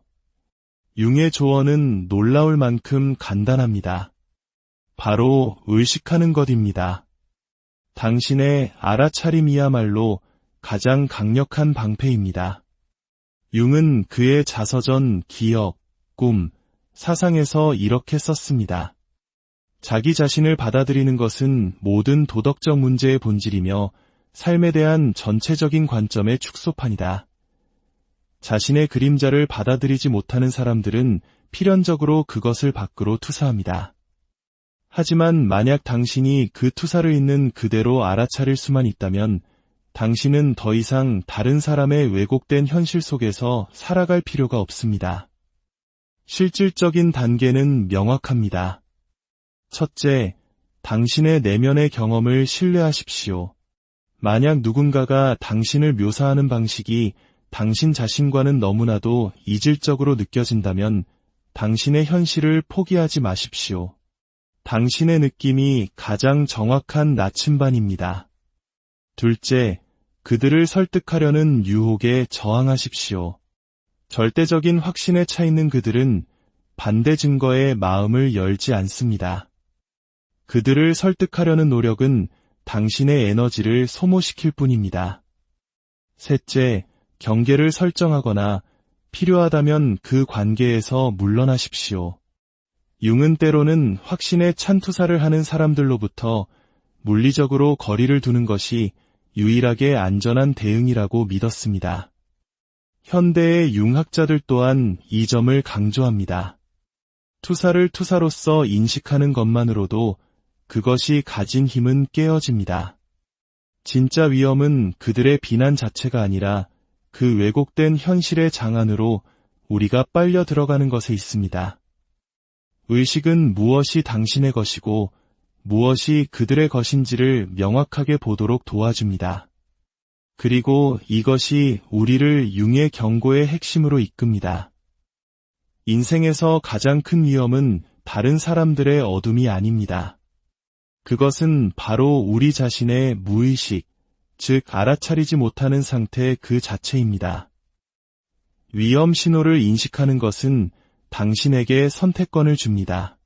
융의 조언은 놀라울 만큼 간단합니다. 바로 의식하는 것입니다. 당신의 알아차림이야말로 가장 강력한 방패입니다. 융은 그의 자서전 기억, 꿈, 사상에서 이렇게 썼습니다. 자기 자신을 받아들이는 것은 모든 도덕적 문제의 본질이며 삶에 대한 전체적인 관점의 축소판이다. 자신의 그림자를 받아들이지 못하는 사람들은 필연적으로 그것을 밖으로 투사합니다. 하지만 만약 당신이 그 투사를 있는 그대로 알아차릴 수만 있다면 당신은 더 이상 다른 사람의 왜곡된 현실 속에서 살아갈 필요가 없습니다. 실질적인 단계는 명확합니다. 첫째, 당신의 내면의 경험을 신뢰하십시오. 만약 누군가가 당신을 묘사하는 방식이 당신 자신과는 너무나도 이질적으로 느껴진다면 당신의 현실을 포기하지 마십시오. 당신의 느낌이 가장 정확한 나침반입니다. 둘째, 그들을 설득하려는 유혹에 저항하십시오. 절대적인 확신에 차 있는 그들은 반대 증거에 마음을 열지 않습니다. 그들을 설득하려는 노력은 당신의 에너지를 소모시킬 뿐입니다. 셋째, 경계를 설정하거나 필요하다면 그 관계에서 물러나십시오. 융은 때로는 확신에 찬 투사를 하는 사람들로부터 물리적으로 거리를 두는 것이 유일하게 안전한 대응이라고 믿었습니다. 현대의 융학자들 또한 이 점을 강조합니다. 투사를 투사로서 인식하는 것만으로도 그것이 가진 힘은 깨어집니다. 진짜 위험은 그들의 비난 자체가 아니라 그 왜곡된 현실의 장안으로 우리가 빨려 들어가는 것에 있습니다. 의식은 무엇이 당신의 것이고 무엇이 그들의 것인지를 명확하게 보도록 도와줍니다. 그리고 이것이 우리를 융의 경고의 핵심으로 이끕니다. 인생에서 가장 큰 위험은 다른 사람들의 어둠이 아닙니다. 그것은 바로 우리 자신의 무의식, 즉 알아차리지 못하는 상태 그 자체입니다. 위험 신호를 인식하는 것은 당신에게 선택권을 줍니다.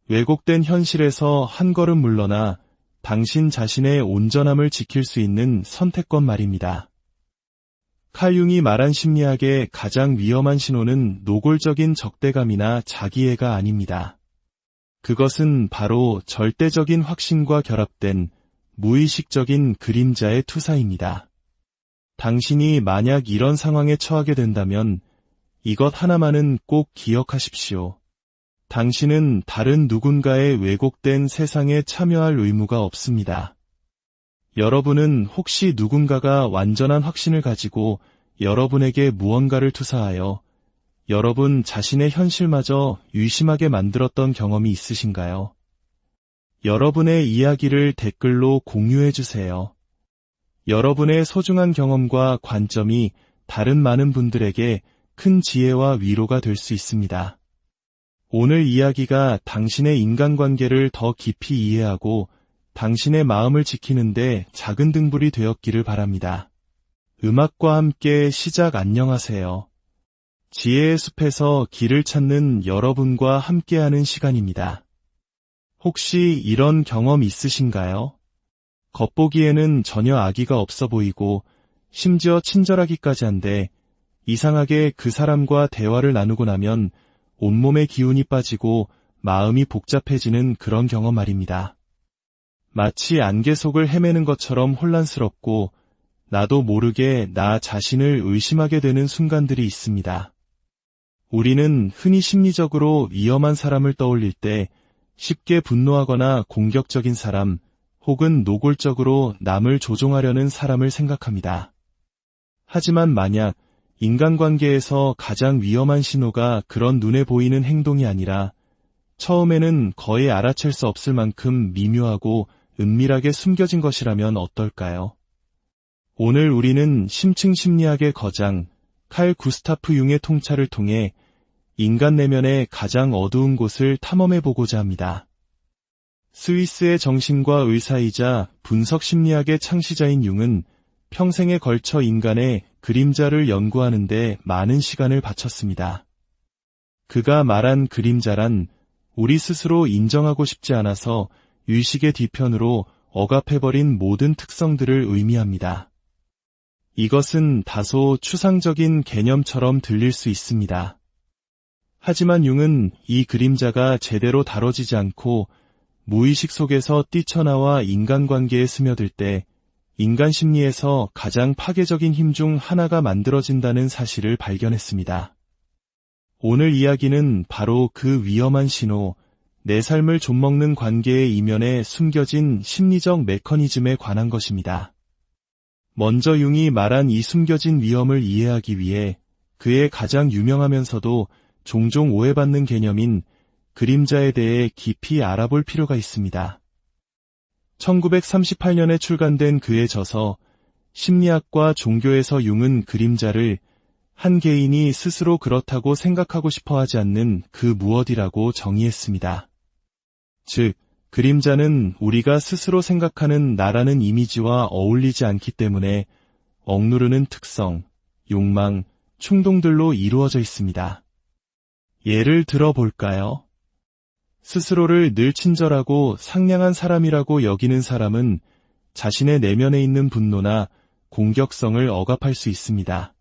왜곡된 현실에서 한 걸음 물러나 당신 자신의 온전함을 지킬 수 있는 선택권 말입니다. 칼 융이 말한 심리학의 가장 위험한 신호는 노골적인 적대감이나 자기애가 아닙니다. 그것은 바로 절대적인 확신과 결합된 무의식적인 그림자의 투사입니다. 당신이 만약 이런 상황에 처하게 된다면 이것 하나만은 꼭 기억하십시오. 당신은 다른 누군가의 왜곡된 세상에 참여할 의무가 없습니다. 여러분은 혹시 누군가가 완전한 확신을 가지고 여러분에게 무언가를 투사하여 여러분 자신의 현실마저 의심하게 만들었던 경험이 있으신가요? 여러분의 이야기를 댓글로 공유해 주세요. 여러분의 소중한 경험과 관점이 다른 많은 분들에게 큰 지혜와 위로가 될 수 있습니다. 오늘 이야기가 당신의 인간관계를 더 깊이 이해하고 당신의 마음을 지키는데 작은 등불이 되었기를 바랍니다. 음악과 함께 시작. 안녕하세요. 지혜의 숲에서 길을 찾는 여러분과 함께하는 시간입니다. 혹시 이런 경험 있으신가요? 겉보기에는 전혀 악의가 없어 보이고 심지어 친절하기까지 한데 이상하게 그 사람과 대화를 나누고 나면 온몸에 기운이 빠지고 마음이 복잡해지는 그런 경험 말입니다. 마치 안개 속을 헤매는 것처럼 혼란스럽고 나도 모르게 나 자신을 의심하게 되는 순간들이 있습니다. 우리는 흔히 심리적으로 위험한 사람을 떠올릴 때 쉽게 분노하거나 공격적인 사람 혹은 노골적으로 남을 조종하려는 사람을 생각합니다. 하지만 만약 인간관계에서 가장 위험한 신호가 그런 눈에 보이는 행동이 아니라 처음에는 거의 알아챌 수 없을 만큼 미묘하고 은밀하게 숨겨진 것이라면 어떨까요? 오늘 우리는 심층 심리학의 거장 칼 구스타프 융의 통찰을 통해 인간 내면의 가장 어두운 곳을 탐험해보고자 합니다. 스위스의 정신과 의사이자 분석 심리학의 창시자인 융은 평생에 걸쳐 인간의 그림자를 연구하는 데 많은 시간을 바쳤습니다. 그가 말한 그림자란 우리 스스로 인정하고 싶지 않아서 의식의 뒤편으로 억압해버린 모든 특성들을 의미합니다. 이것은 다소 추상적인 개념처럼 들릴 수 있습니다. 하지만 융은 이 그림자가 제대로 다뤄지지 않고 무의식 속에서 뛰쳐나와 인간관계에 스며들 때 인간 심리에서 가장 파괴적인 힘 중 하나가 만들어진다는 사실을 발견했습니다. 오늘 이야기는 바로 그 위험한 신호, 내 삶을 좀먹는 관계의 이면에 숨겨진 심리적 메커니즘에 관한 것입니다. 먼저 융이 말한 이 숨겨진 위험을 이해하기 위해 그의 가장 유명하면서도 종종 오해받는 개념인 그림자에 대해 깊이 알아볼 필요가 있습니다. 1938년에 출간된 그의 저서 심리학과 종교에서 융은 그림자를 한 개인이 스스로 그렇다고 생각하고 싶어 하지 않는 그 무엇이라고 정의했습니다. 즉, 그림자는 우리가 스스로 생각하는 나라는 이미지와 어울리지 않기 때문에 억누르는 특성, 욕망, 충동들로 이루어져 있습니다. 예를 들어 볼까요? 스스로를 늘 친절하고 상냥한 사람이라고 여기는 사람은 자신의 내면에 있는 분노나 공격성을 억압할 수 있습니다.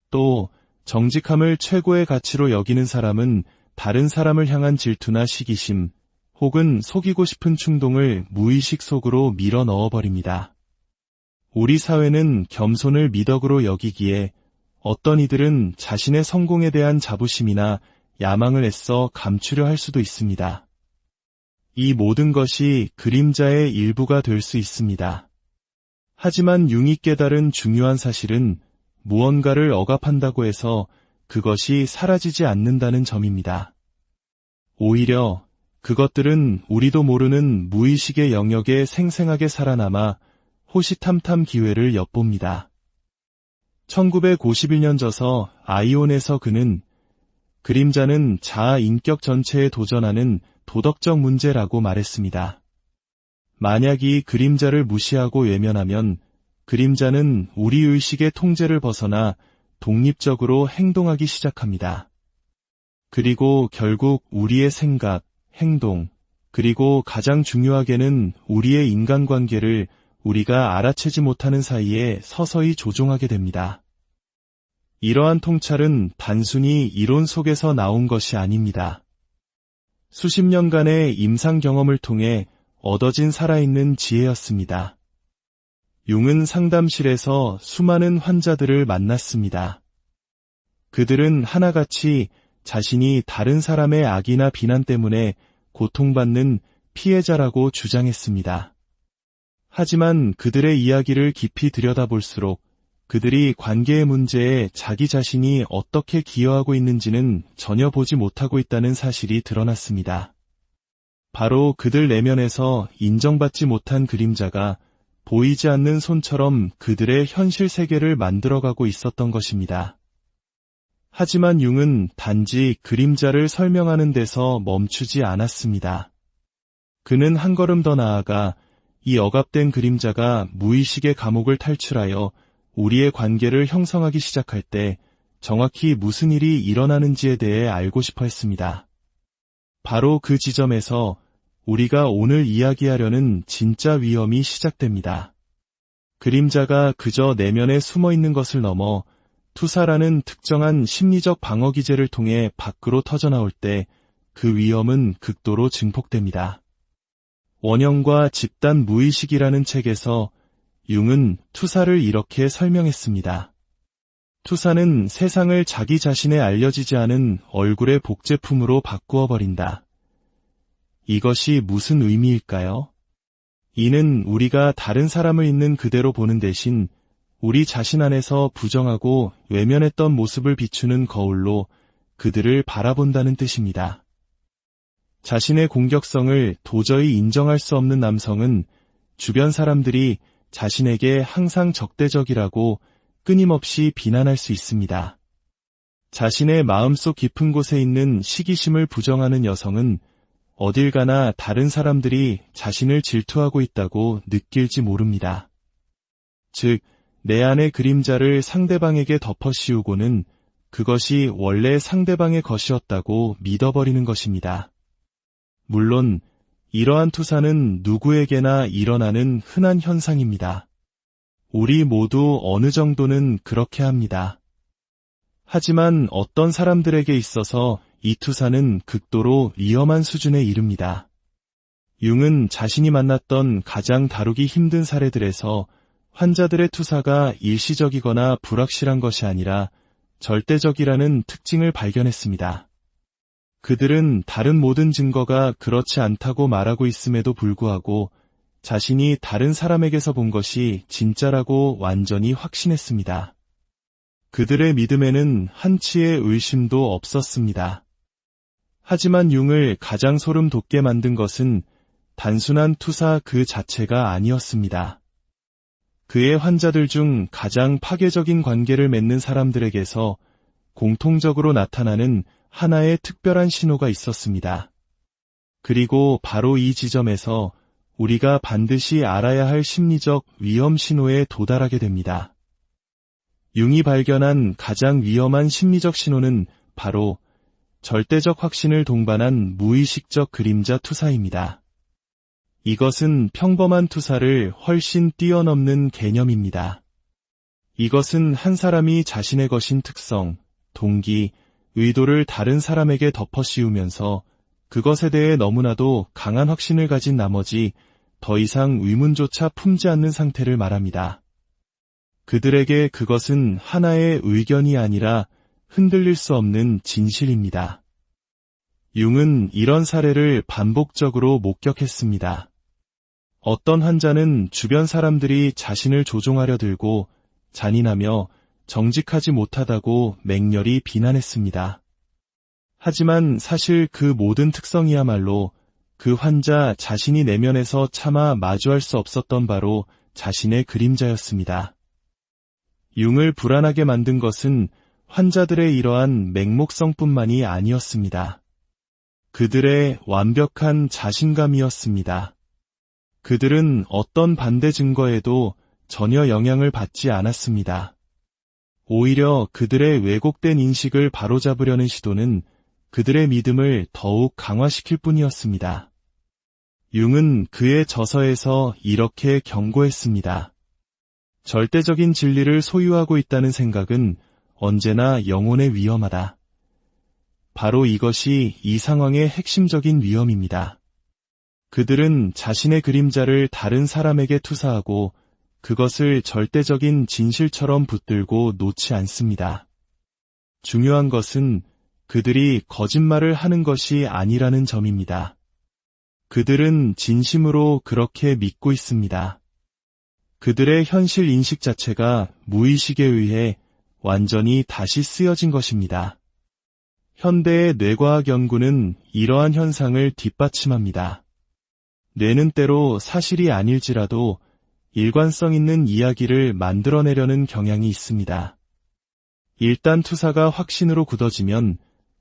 또 정직함을 최고의 가치로 여기는 사람은 다른 사람을 향한 질투나 시기심 혹은 속이고 싶은 충동을 무의식 속으로 밀어 넣어버립니다. 우리 사회는 겸손을 미덕으로 여기기에 어떤 이들은 자신의 성공에 대한 자부심이나 야망을 애써 감추려 할 수도 있습니다. 이 모든 것이 그림자의 일부가 될 수 있습니다. 하지만 융이 깨달은 중요한 사실은 무언가를 억압한다고 해서 그것이 사라지지 않는다는 점입니다. 오히려 그것들은 우리도 모르는 무의식의 영역에 생생하게 살아남아 호시탐탐 기회를 엿봅니다. 1951년 저서 아이온에서 그는 그림자는 자아 인격 전체에 도전하는 도덕적 문제라고 말했습니다. 만약 이 그림자를 무시하고 외면하면 그림자는 우리 의식의 통제를 벗어나 독립적으로 행동하기 시작합니다. 그리고 결국 우리의 생각, 행동, 그리고 가장 중요하게는 우리의 인간관계를 우리가 알아채지 못하는 사이에 서서히 조종하게 됩니다. 이러한 통찰은 단순히 이론 속에서 나온 것이 아닙니다. 수십 년간의 임상 경험을 통해 얻어진 살아있는 지혜였습니다. 융은 상담실에서 수많은 환자들을 만났습니다. 그들은 하나같이 자신이 다른 사람의 악이나 비난 때문에 고통받는 피해자라고 주장했습니다. 하지만 그들의 이야기를 깊이 들여다볼수록 그들이 관계의 문제에 자기 자신이 어떻게 기여하고 있는지는 전혀 보지 못하고 있다는 사실이 드러났습니다. 바로 그들 내면에서 인정받지 못한 그림자가 보이지 않는 손처럼 그들의 현실 세계를 만들어가고 있었던 것입니다. 하지만 융은 단지 그림자를 설명하는 데서 멈추지 않았습니다. 그는 한 걸음 더 나아가 이 억압된 그림자가 무의식의 감옥을 탈출하여 우리의 관계를 형성하기 시작할 때 정확히 무슨 일이 일어나는지에 대해 알고 싶어 했습니다. 바로 그 지점에서 우리가 오늘 이야기하려는 진짜 위험이 시작됩니다. 그림자가 그저 내면에 숨어 있는 것을 넘어 투사라는 특정한 심리적 방어 기제를 통해 밖으로 터져나올 때 그 위험은 극도로 증폭됩니다. 원형과 집단 무의식이라는 책에서 융은 투사를 이렇게 설명했습니다. 투사는 세상을 자기 자신의 알려지지 않은 얼굴의 복제품으로 바꾸어 버린다. 이것이 무슨 의미일까요? 이는 우리가 다른 사람을 있는 그대로 보는 대신 우리 자신 안에서 부정하고 외면했던 모습을 비추는 거울로 그들을 바라본다는 뜻입니다. 자신의 공격성을 도저히 인정할 수 없는 남성은 주변 사람들이 자신에게 항상 적대적이라고 끊임없이 비난할 수 있습니다. 자신의 마음속 깊은 곳에 있는 시기심을 부정하는 여성은 어딜 가나 다른 사람들이 자신을 질투하고 있다고 느낄지 모릅니다. 즉, 내 안의 그림자를 상대방에게 덮어씌우고는 그것이 원래 상대방의 것이었다고 믿어버리는 것입니다. 물론 이러한 투사는 누구에게나 일어나는 흔한 현상입니다. 우리 모두 어느 정도는 그렇게 합니다. 하지만 어떤 사람들에게 있어서 이 투사는 극도로 위험한 수준에 이릅니다. 융은 자신이 만났던 가장 다루기 힘든 사례들에서 환자들의 투사가 일시적이거나 불확실한 것이 아니라 절대적이라는 특징을 발견했습니다. 그들은 다른 모든 증거가 그렇지 않다고 말하고 있음에도 불구하고 자신이 다른 사람에게서 본 것이 진짜라고 완전히 확신했습니다. 그들의 믿음에는 한치의 의심도 없었습니다. 하지만 융을 가장 소름 돋게 만든 것은 단순한 투사 그 자체가 아니었습니다. 그의 환자들 중 가장 파괴적인 관계를 맺는 사람들에게서 공통적으로 나타나는 하나의 특별한 신호가 있었습니다. 그리고 바로 이 지점에서 우리가 반드시 알아야 할 심리적 위험 신호에 도달하게 됩니다. 융이 발견한 가장 위험한 심리적 신호는 바로 절대적 확신을 동반한 무의식적 그림자 투사입니다. 이것은 평범한 투사를 훨씬 뛰어넘는 개념입니다. 이것은 한 사람이 자신의 것인 특성, 동기, 의도를 다른 사람에게 덮어씌우면서 그것에 대해 너무나도 강한 확신을 가진 나머지 더 이상 의문조차 품지 않는 상태를 말합니다. 그들에게 그것은 하나의 의견이 아니라 흔들릴 수 없는 진실입니다. 융은 이런 사례를 반복적으로 목격했습니다. 어떤 환자는 주변 사람들이 자신을 조종하려 들고 잔인하며 정직하지 못하다고 맹렬히 비난했습니다. 하지만 사실 그 모든 특성이야말로 그 환자 자신이 내면에서 차마 마주할 수 없었던 바로 자신의 그림자였습니다. 융을 불안하게 만든 것은 환자들의 이러한 맹목성뿐만이 아니었습니다. 그들의 완벽한 자신감이었습니다. 그들은 어떤 반대 증거에도 전혀 영향을 받지 않았습니다. 오히려 그들의 왜곡된 인식을 바로잡으려는 시도는 그들의 믿음을 더욱 강화시킬 뿐이었습니다. 융은 그의 저서에서 이렇게 경고했습니다. 절대적인 진리를 소유하고 있다는 생각은 언제나 영혼에 위험하다. 바로 이것이 이 상황의 핵심적인 위험입니다. 그들은 자신의 그림자를 다른 사람에게 투사하고 그것을 절대적인 진실처럼 붙들고 놓지 않습니다. 중요한 것은 그들이 거짓말을 하는 것이 아니라는 점입니다. 그들은 진심으로 그렇게 믿고 있습니다. 그들의 현실 인식 자체가 무의식에 의해 완전히 다시 쓰여진 것입니다. 현대의 뇌과학 연구는 이러한 현상을 뒷받침합니다. 뇌는 때로 사실이 아닐지라도 일관성 있는 이야기를 만들어내려는 경향이 있습니다. 일단 투사가 확신으로 굳어지면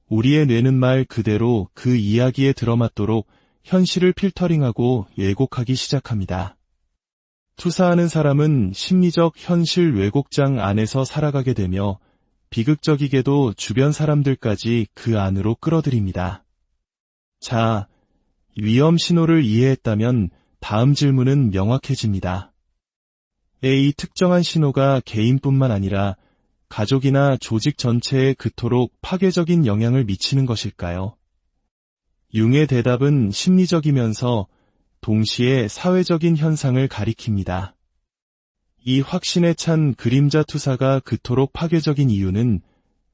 우리의 뇌는 말 그대로 그 이야기에 들어맞도록 현실을 필터링하고 왜곡하기 시작합니다. 투사하는 사람은 심리적 현실 왜곡장 안에서 살아가게 되며 비극적이게도 주변 사람들까지 그 안으로 끌어들입니다. 자, 위험 신호를 이해했다면 다음 질문은 명확해집니다. 이 특정한 신호가 개인뿐만 아니라 가족이나 조직 전체에 그토록 파괴적인 영향을 미치는 것일까요? 융의 대답은 심리적이면서 동시에 사회적인 현상을 가리킵니다. 이 확신에 찬 그림자 투사가 그토록 파괴적인 이유는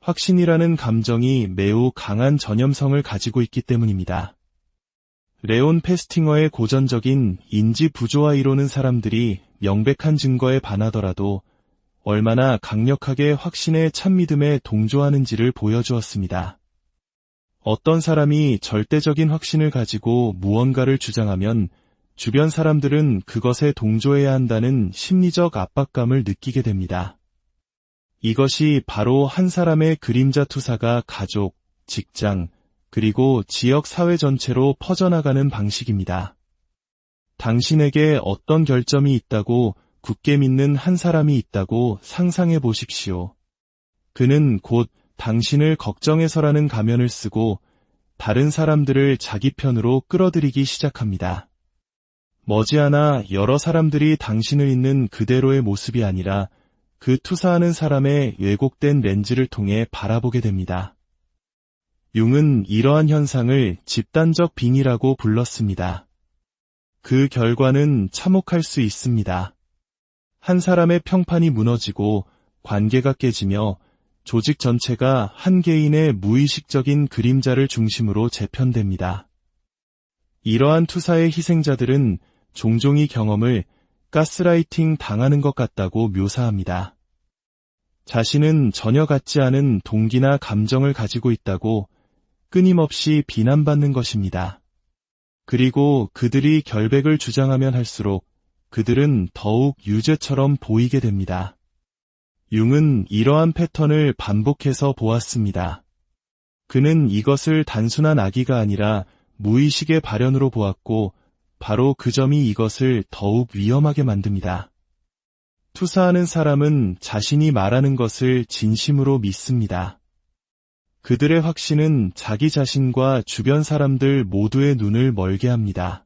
확신이라는 감정이 매우 강한 전염성을 가지고 있기 때문입니다. 레온 페스팅어의 고전적인 인지 부조화 이론은 사람들이 명백한 증거에 반하더라도 얼마나 강력하게 확신에 찬 믿음에 동조하는지를 보여주었습니다. 어떤 사람이 절대적인 확신을 가지고 무언가를 주장하면 주변 사람들은 그것에 동조해야 한다는 심리적 압박감을 느끼게 됩니다. 이것이 바로 한 사람의 그림자 투사가 가족, 직장, 그리고 지역 사회 전체로 퍼져나가는 방식입니다. 당신에게 어떤 결점이 있다고 굳게 믿는 한 사람이 있다고 상상해 보십시오. 그는 곧 당신을 걱정해서라는 가면을 쓰고 다른 사람들을 자기 편으로 끌어들이기 시작합니다. 머지않아 여러 사람들이 당신을 있는 그대로의 모습이 아니라 그 투사하는 사람의 왜곡된 렌즈를 통해 바라보게 됩니다. 융은 이러한 현상을 집단적 빙의라고 불렀습니다. 그 결과는 참혹할 수 있습니다. 한 사람의 평판이 무너지고 관계가 깨지며 조직 전체가 한 개인의 무의식적인 그림자를 중심으로 재편됩니다. 이러한 투사의 희생자들은 종종 이 경험을 가스라이팅 당하는 것 같다고 묘사합니다. 자신은 전혀 같지 않은 동기나 감정을 가지고 있다고 끊임없이 비난받는 것입니다. 그리고 그들이 결백을 주장하면 할수록 그들은 더욱 유죄처럼 보이게 됩니다. 융은 이러한 패턴을 반복해서 보았습니다. 그는 이것을 단순한 악의가 아니라 무의식의 발현으로 보았고 바로 그 점이 이것을 더욱 위험하게 만듭니다. 투사하는 사람은 자신이 말하는 것을 진심으로 믿습니다. 그들의 확신은 자기 자신과 주변 사람들 모두의 눈을 멀게 합니다.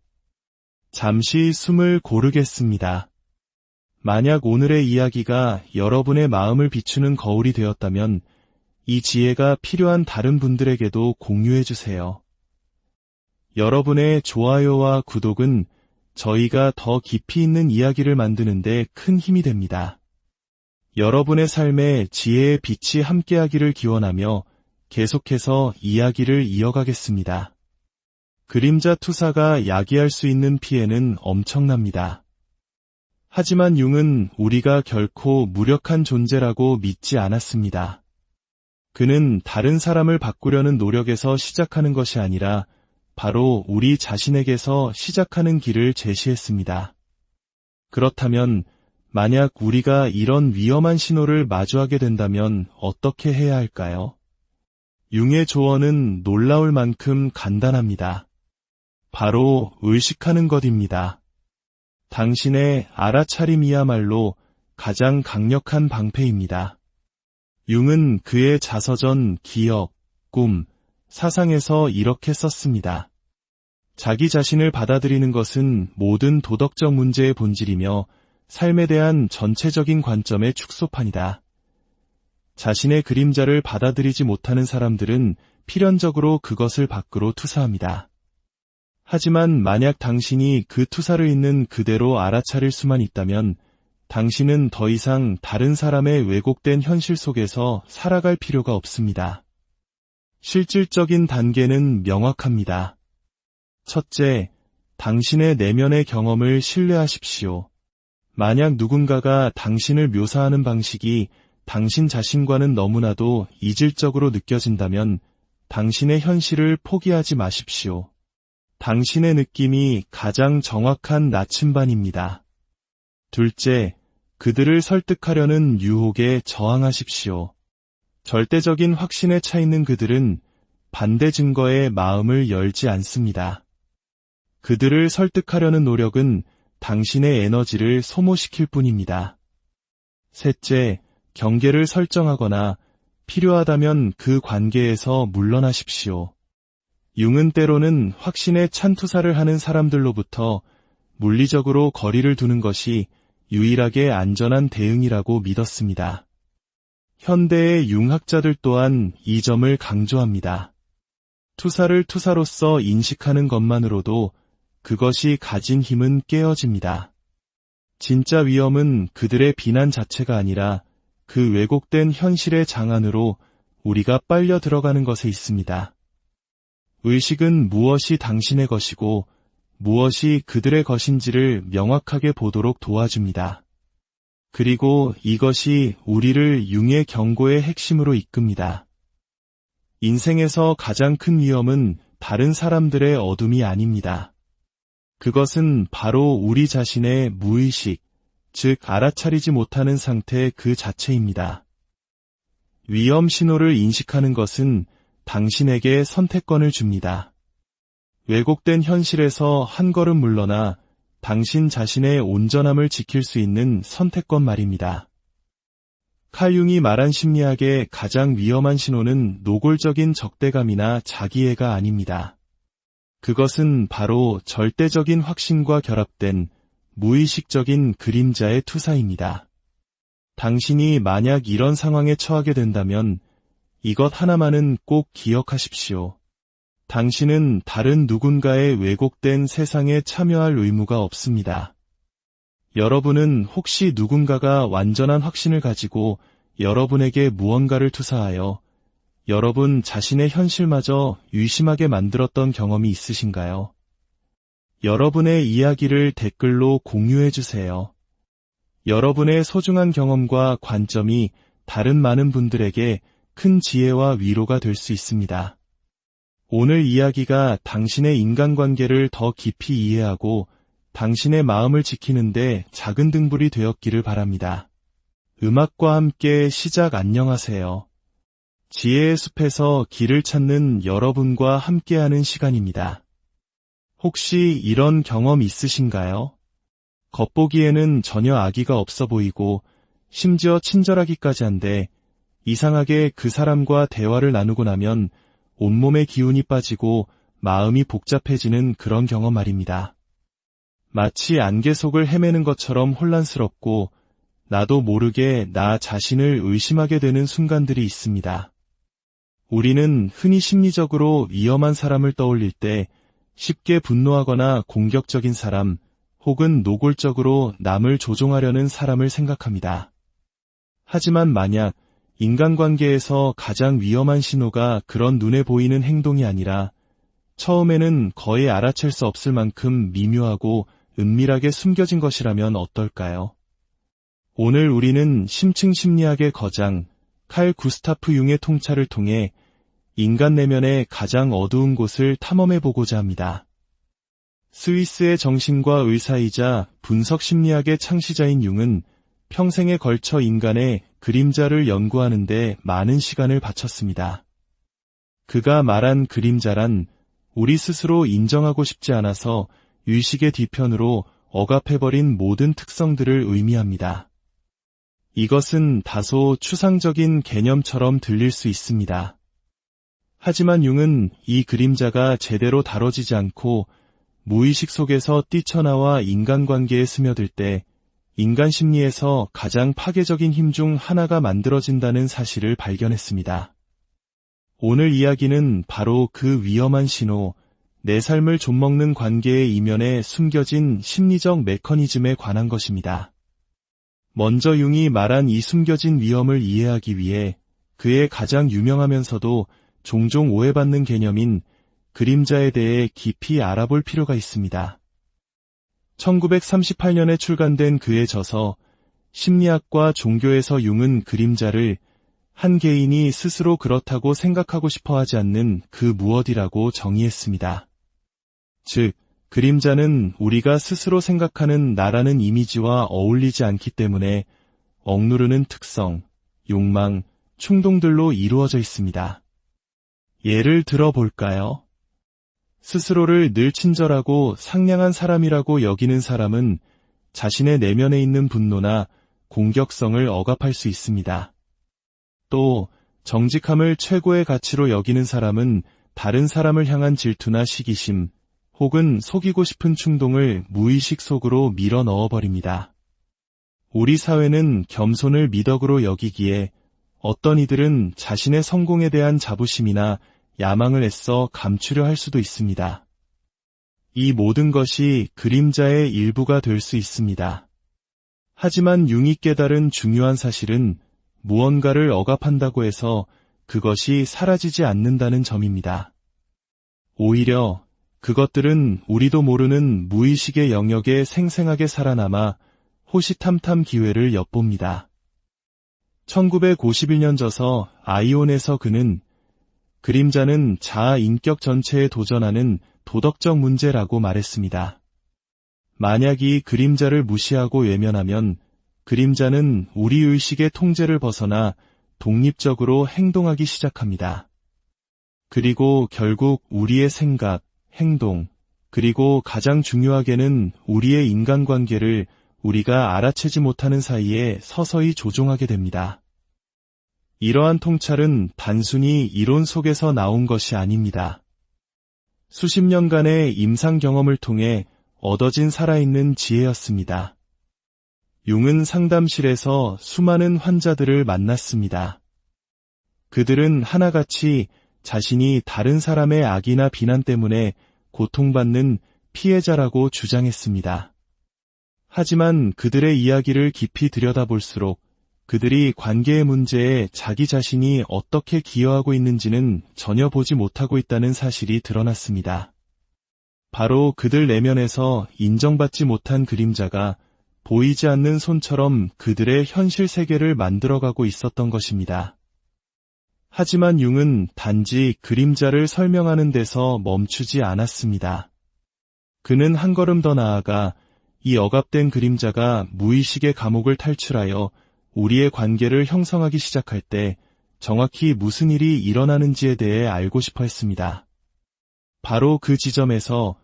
잠시 숨을 고르겠습니다. 만약 오늘의 이야기가 여러분의 마음을 비추는 거울이 되었다면 이 지혜가 필요한 다른 분들에게도 공유해 주세요. 여러분의 좋아요와 구독은 저희가 더 깊이 있는 이야기를 만드는 데 큰 힘이 됩니다. 여러분의 삶에 지혜의 빛이 함께하기를 기원하며 계속해서 이야기를 이어가겠습니다. 그림자 투사가 야기할 수 있는 피해는 엄청납니다. 하지만 융은 우리가 결코 무력한 존재라고 믿지 않았습니다. 그는 다른 사람을 바꾸려는 노력에서 시작하는 것이 아니라 바로 우리 자신에게서 시작하는 길을 제시했습니다. 그렇다면 만약 우리가 이런 위험한 신호를 마주하게 된다면 어떻게 해야 할까요? 융의 조언은 놀라울 만큼 간단합니다. 바로 의식하는 것입니다. 당신의 알아차림이야말로 가장 강력한 방패입니다. 융은 그의 자서전 기억, 꿈, 사상에서 이렇게 썼습니다. 자기 자신을 받아들이는 것은 모든 도덕적 문제의 본질이며 삶에 대한 전체적인 관점의 축소판이다. 자신의 그림자를 받아들이지 못하는 사람들은 필연적으로 그것을 밖으로 투사합니다. 하지만 만약 당신이 그 투사를 있는 그대로 알아차릴 수만 있다면 당신은 더 이상 다른 사람의 왜곡된 현실 속에서 살아갈 필요가 없습니다. 실질적인 단계는 명확합니다. 첫째, 당신의 내면의 경험을 신뢰하십시오. 만약 누군가가 당신을 묘사하는 방식이 당신 자신과는 너무나도 이질적으로 느껴진다면 당신의 현실을 포기하지 마십시오. 당신의 느낌이 가장 정확한 나침반입니다. 둘째, 그들을 설득하려는 유혹에 저항하십시오. 절대적인 확신에 차 있는 그들은 반대 증거에 마음을 열지 않습니다. 그들을 설득하려는 노력은 당신의 에너지를 소모시킬 뿐입니다. 셋째, 경계를 설정하거나 필요하다면 그 관계에서 물러나십시오. 융은 때로는 확신에 찬 투사를 하는 사람들로부터 물리적으로 거리를 두는 것이 유일하게 안전한 대응이라고 믿었습니다. 현대의 융학자들 또한 이 점을 강조합니다. 투사를 투사로서 인식하는 것만으로도 그것이 가진 힘은 깨어집니다. 진짜 위험은 그들의 비난 자체가 아니라 그 왜곡된 현실의 장안으로 우리가 빨려 들어가는 것에 있습니다. 의식은 무엇이 당신의 것이고 무엇이 그들의 것인지를 명확하게 보도록 도와줍니다. 그리고 이것이 우리를 융의 경고의 핵심으로 이끕니다. 인생에서 가장 큰 위험은 다른 사람들의 어둠이 아닙니다. 그것은 바로 우리 자신의 무의식, 즉 알아차리지 못하는 상태 그 자체입니다. 위험 신호를 인식하는 것은 당신에게 선택권을 줍니다. 왜곡된 현실에서 한 걸음 물러나 당신 자신의 온전함을 지킬 수 있는 선택권 말입니다. 칼 융이 말한 심리학의 가장 위험한 신호는 노골적인 적대감이나 자기애가 아닙니다. 그것은 바로 절대적인 확신과 결합된 무의식적인 그림자의 투사입니다. 당신이 만약 이런 상황에 처하게 된다면 이것 하나만은 꼭 기억하십시오. 당신은 다른 누군가의 왜곡된 세상에 참여할 의무가 없습니다. 여러분은 혹시 누군가가 완전한 확신을 가지고 여러분에게 무언가를 투사하여 여러분 자신의 현실마저 의심하게 만들었던 경험이 있으신가요? 여러분의 이야기를 댓글로 공유해 주세요. 여러분의 소중한 경험과 관점이 다른 많은 분들에게 큰 지혜와 위로가 될 수 있습니다. 오늘 이야기가 당신의 인간관계를 더 깊이 이해하고 당신의 마음을 지키는데 작은 등불이 되었기를 바랍니다. 음악과 함께 시작. 안녕하세요. 지혜의 숲에서 길을 찾는 여러분과 함께하는 시간입니다. 혹시 이런 경험 있으신가요? 겉보기에는 전혀 악의가 없어 보이고 심지어 친절하기까지 한데 이상하게 그 사람과 대화를 나누고 나면 온몸에 기운이 빠지고 마음이 복잡해지는 그런 경험 말입니다. 마치 안개 속을 헤매는 것처럼 혼란스럽고 나도 모르게 나 자신을 의심하게 되는 순간들이 있습니다. 우리는 흔히 심리적으로 위험한 사람을 떠올릴 때 쉽게 분노하거나 공격적인 사람 혹은 노골적으로 남을 조종하려는 사람을 생각합니다. 하지만 만약 인간관계에서 가장 위험한 신호가 그런 눈에 보이는 행동이 아니라 처음에는 거의 알아챌 수 없을 만큼 미묘하고 은밀하게 숨겨진 것이라면 어떨까요? 오늘 우리는 심층 심리학의 거장 칼 구스타프 융의 통찰을 통해 인간 내면의 가장 어두운 곳을 탐험해보고자 합니다. 스위스의 정신과 의사이자 분석 심리학의 창시자인 융은 평생에 걸쳐 인간의 그림자를 연구하는 데 많은 시간을 바쳤습니다. 그가 말한 그림자란 우리 스스로 인정하고 싶지 않아서 의식의 뒤편으로 억압해버린 모든 특성들을 의미합니다. 이것은 다소 추상적인 개념처럼 들릴 수 있습니다. 하지만 융은 이 그림자가 제대로 다뤄지지 않고 무의식 속에서 뛰쳐나와 인간관계에 스며들 때 인간 심리에서 가장 파괴적인 힘 중 하나가 만들어진다는 사실을 발견했습니다. 오늘 이야기는 바로 그 위험한 신호, 내 삶을 좀먹는 관계의 이면에 숨겨진 심리적 메커니즘에 관한 것입니다. 먼저 융이 말한 이 숨겨진 위험을 이해하기 위해 그의 가장 유명하면서도 종종 오해받는 개념인 그림자에 대해 깊이 알아볼 필요가 있습니다. 1938년에 출간된 그의 저서 심리학과 종교에서 융은 그림자를 한 개인이 스스로 그렇다고 생각하고 싶어 하지 않는 그 무엇이라고 정의했습니다. 즉, 그림자는 우리가 스스로 생각하는 나라는 이미지와 어울리지 않기 때문에 억누르는 특성, 욕망, 충동들로 이루어져 있습니다. 예를 들어 볼까요? 스스로를 늘 친절하고 상냥한 사람이라고 여기는 사람은 자신의 내면에 있는 분노나 공격성을 억압할 수 있습니다. 또 정직함을 최고의 가치로 여기는 사람은 다른 사람을 향한 질투나 시기심 혹은 속이고 싶은 충동을 무의식 속으로 밀어 넣어버립니다. 우리 사회는 겸손을 미덕으로 여기기에 어떤 이들은 자신의 성공에 대한 자부심이나 야망을 애써 감추려 할 수도 있습니다. 이 모든 것이 그림자의 일부가 될 수 있습니다. 하지만 융이 깨달은 중요한 사실은 무언가를 억압한다고 해서 그것이 사라지지 않는다는 점입니다. 오히려 그것들은 우리도 모르는 무의식의 영역에 생생하게 살아남아 호시탐탐 기회를 엿봅니다. 1951년 저서 아이온에서 그는 그림자는 자아 인격 전체에 도전하는 도덕적 문제라고 말했습니다. 만약 이 그림자를 무시하고 외면하면 그림자는 우리 의식의 통제를 벗어나 독립적으로 행동하기 시작합니다. 그리고 결국 우리의 생각, 행동, 그리고 가장 중요하게는 우리의 인간관계를 우리가 알아채지 못하는 사이에 서서히 조종하게 됩니다. 이러한 통찰은 단순히 이론 속에서 나온 것이 아닙니다. 수십 년간의 임상 경험을 통해 얻어진 살아있는 지혜였습니다. 융은 상담실에서 수많은 환자들을 만났습니다. 그들은 하나같이 자신이 다른 사람의 악이나 비난 때문에 고통받는 피해자라고 주장했습니다. 하지만 그들의 이야기를 깊이 들여다볼수록 그들이 관계의 문제에 자기 자신이 어떻게 기여하고 있는지는 전혀 보지 못하고 있다는 사실이 드러났습니다. 바로 그들 내면에서 인정받지 못한 그림자가 보이지 않는 손처럼 그들의 현실 세계를 만들어가고 있었던 것입니다. 하지만 융은 단지 그림자를 설명하는 데서 멈추지 않았습니다. 그는 한 걸음 더 나아가 이 억압된 그림자가 무의식의 감옥을 탈출하여 우리의 관계를 형성하기 시작할 때 정확히 무슨 일이 일어나는지에 대해 알고 싶어 했습니다. 바로 그 지점에서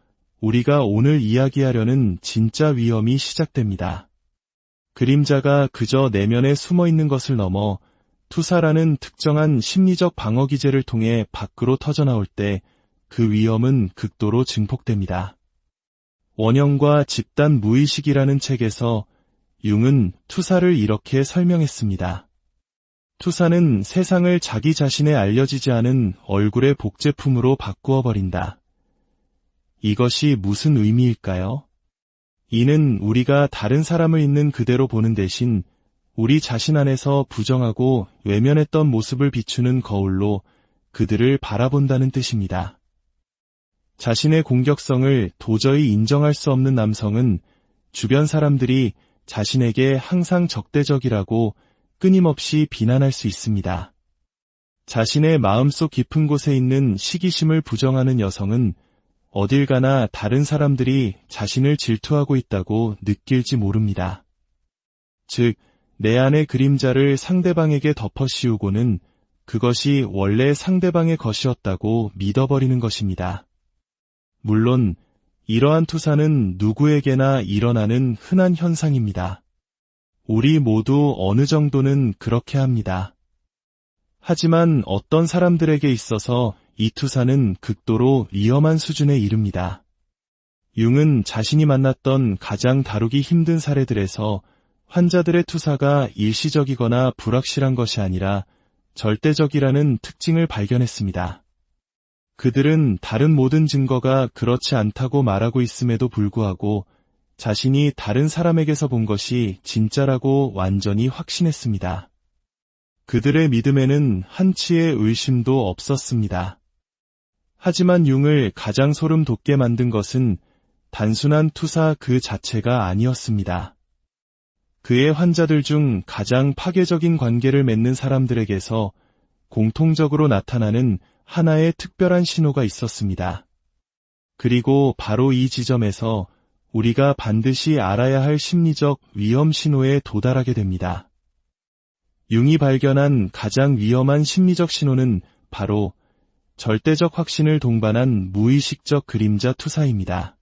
우리가 오늘 이야기하려는 진짜 위험이 시작됩니다. 그림자가 그저 내면에 숨어 있는 것을 넘어 투사라는 특정한 심리적 방어 기제를 통해 밖으로 터져나올 때 그 위험은 극도로 증폭됩니다. 원형과 집단 무의식이라는 책에서 융은 투사를 이렇게 설명했습니다. 투사는 세상을 자기 자신의 알려지지 않은 얼굴의 복제품으로 바꾸어 버린다. 이것이 무슨 의미일까요? 이는 우리가 다른 사람을 있는 그대로 보는 대신 우리 자신 안에서 부정하고 외면했던 모습을 비추는 거울로 그들을 바라본다는 뜻입니다. 자신의 공격성을 도저히 인정할 수 없는 남성은 주변 사람들이 자신에게 항상 적대적이라고 끊임없이 비난할 수 있습니다. 자신의 마음속 깊은 곳에 있는 시기심을 부정하는 여성은 어딜 가나 다른 사람들이 자신을 질투하고 있다고 느낄지 모릅니다. 즉, 내 안의 그림자를 상대방에게 덮어씌우고는 그것이 원래 상대방의 것이었다고 믿어버리는 것입니다. 물론 이러한 투사는 누구에게나 일어나는 흔한 현상입니다. 우리 모두 어느 정도는 그렇게 합니다. 하지만 어떤 사람들에게 있어서 이 투사는 극도로 위험한 수준에 이릅니다. 융은 자신이 만났던 가장 다루기 힘든 사례들에서 환자들의 투사가 일시적이거나 불확실한 것이 아니라 절대적이라는 특징을 발견했습니다. 그들은 다른 모든 증거가 그렇지 않다고 말하고 있음에도 불구하고 자신이 다른 사람에게서 본 것이 진짜라고 완전히 확신했습니다. 그들의 믿음에는 한치의 의심도 없었습니다. 하지만 융을 가장 소름 돋게 만든 것은 단순한 투사 그 자체가 아니었습니다. 그의 환자들 중 가장 파괴적인 관계를 맺는 사람들에게서 공통적으로 나타나는 하나의 특별한 신호가 있었습니다. 그리고 바로 이 지점에서 우리가 반드시 알아야 할 심리적 위험 신호에 도달하게 됩니다. 융이 발견한 가장 위험한 심리적 신호는 바로 절대적 확신을 동반한 무의식적 그림자 투사입니다.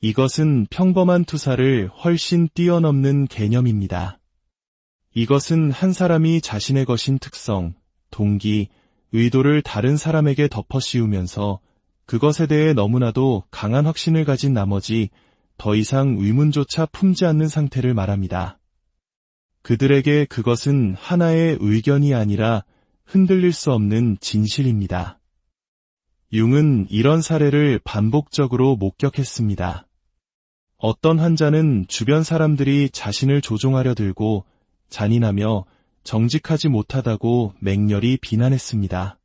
이것은 평범한 투사를 훨씬 뛰어넘는 개념입니다. 이것은 한 사람이 자신의 것인 특성, 동기, 의도를 다른 사람에게 덮어씌우면서 그것에 대해 너무나도 강한 확신을 가진 나머지 더 이상 의문조차 품지 않는 상태를 말합니다. 그들에게 그것은 하나의 의견이 아니라 흔들릴 수 없는 진실입니다. 융은 이런 사례를 반복적으로 목격했습니다. 어떤 환자는 주변 사람들이 자신을 조종하려 들고 잔인하며 정직하지 못하다고 맹렬히 비난했습니다.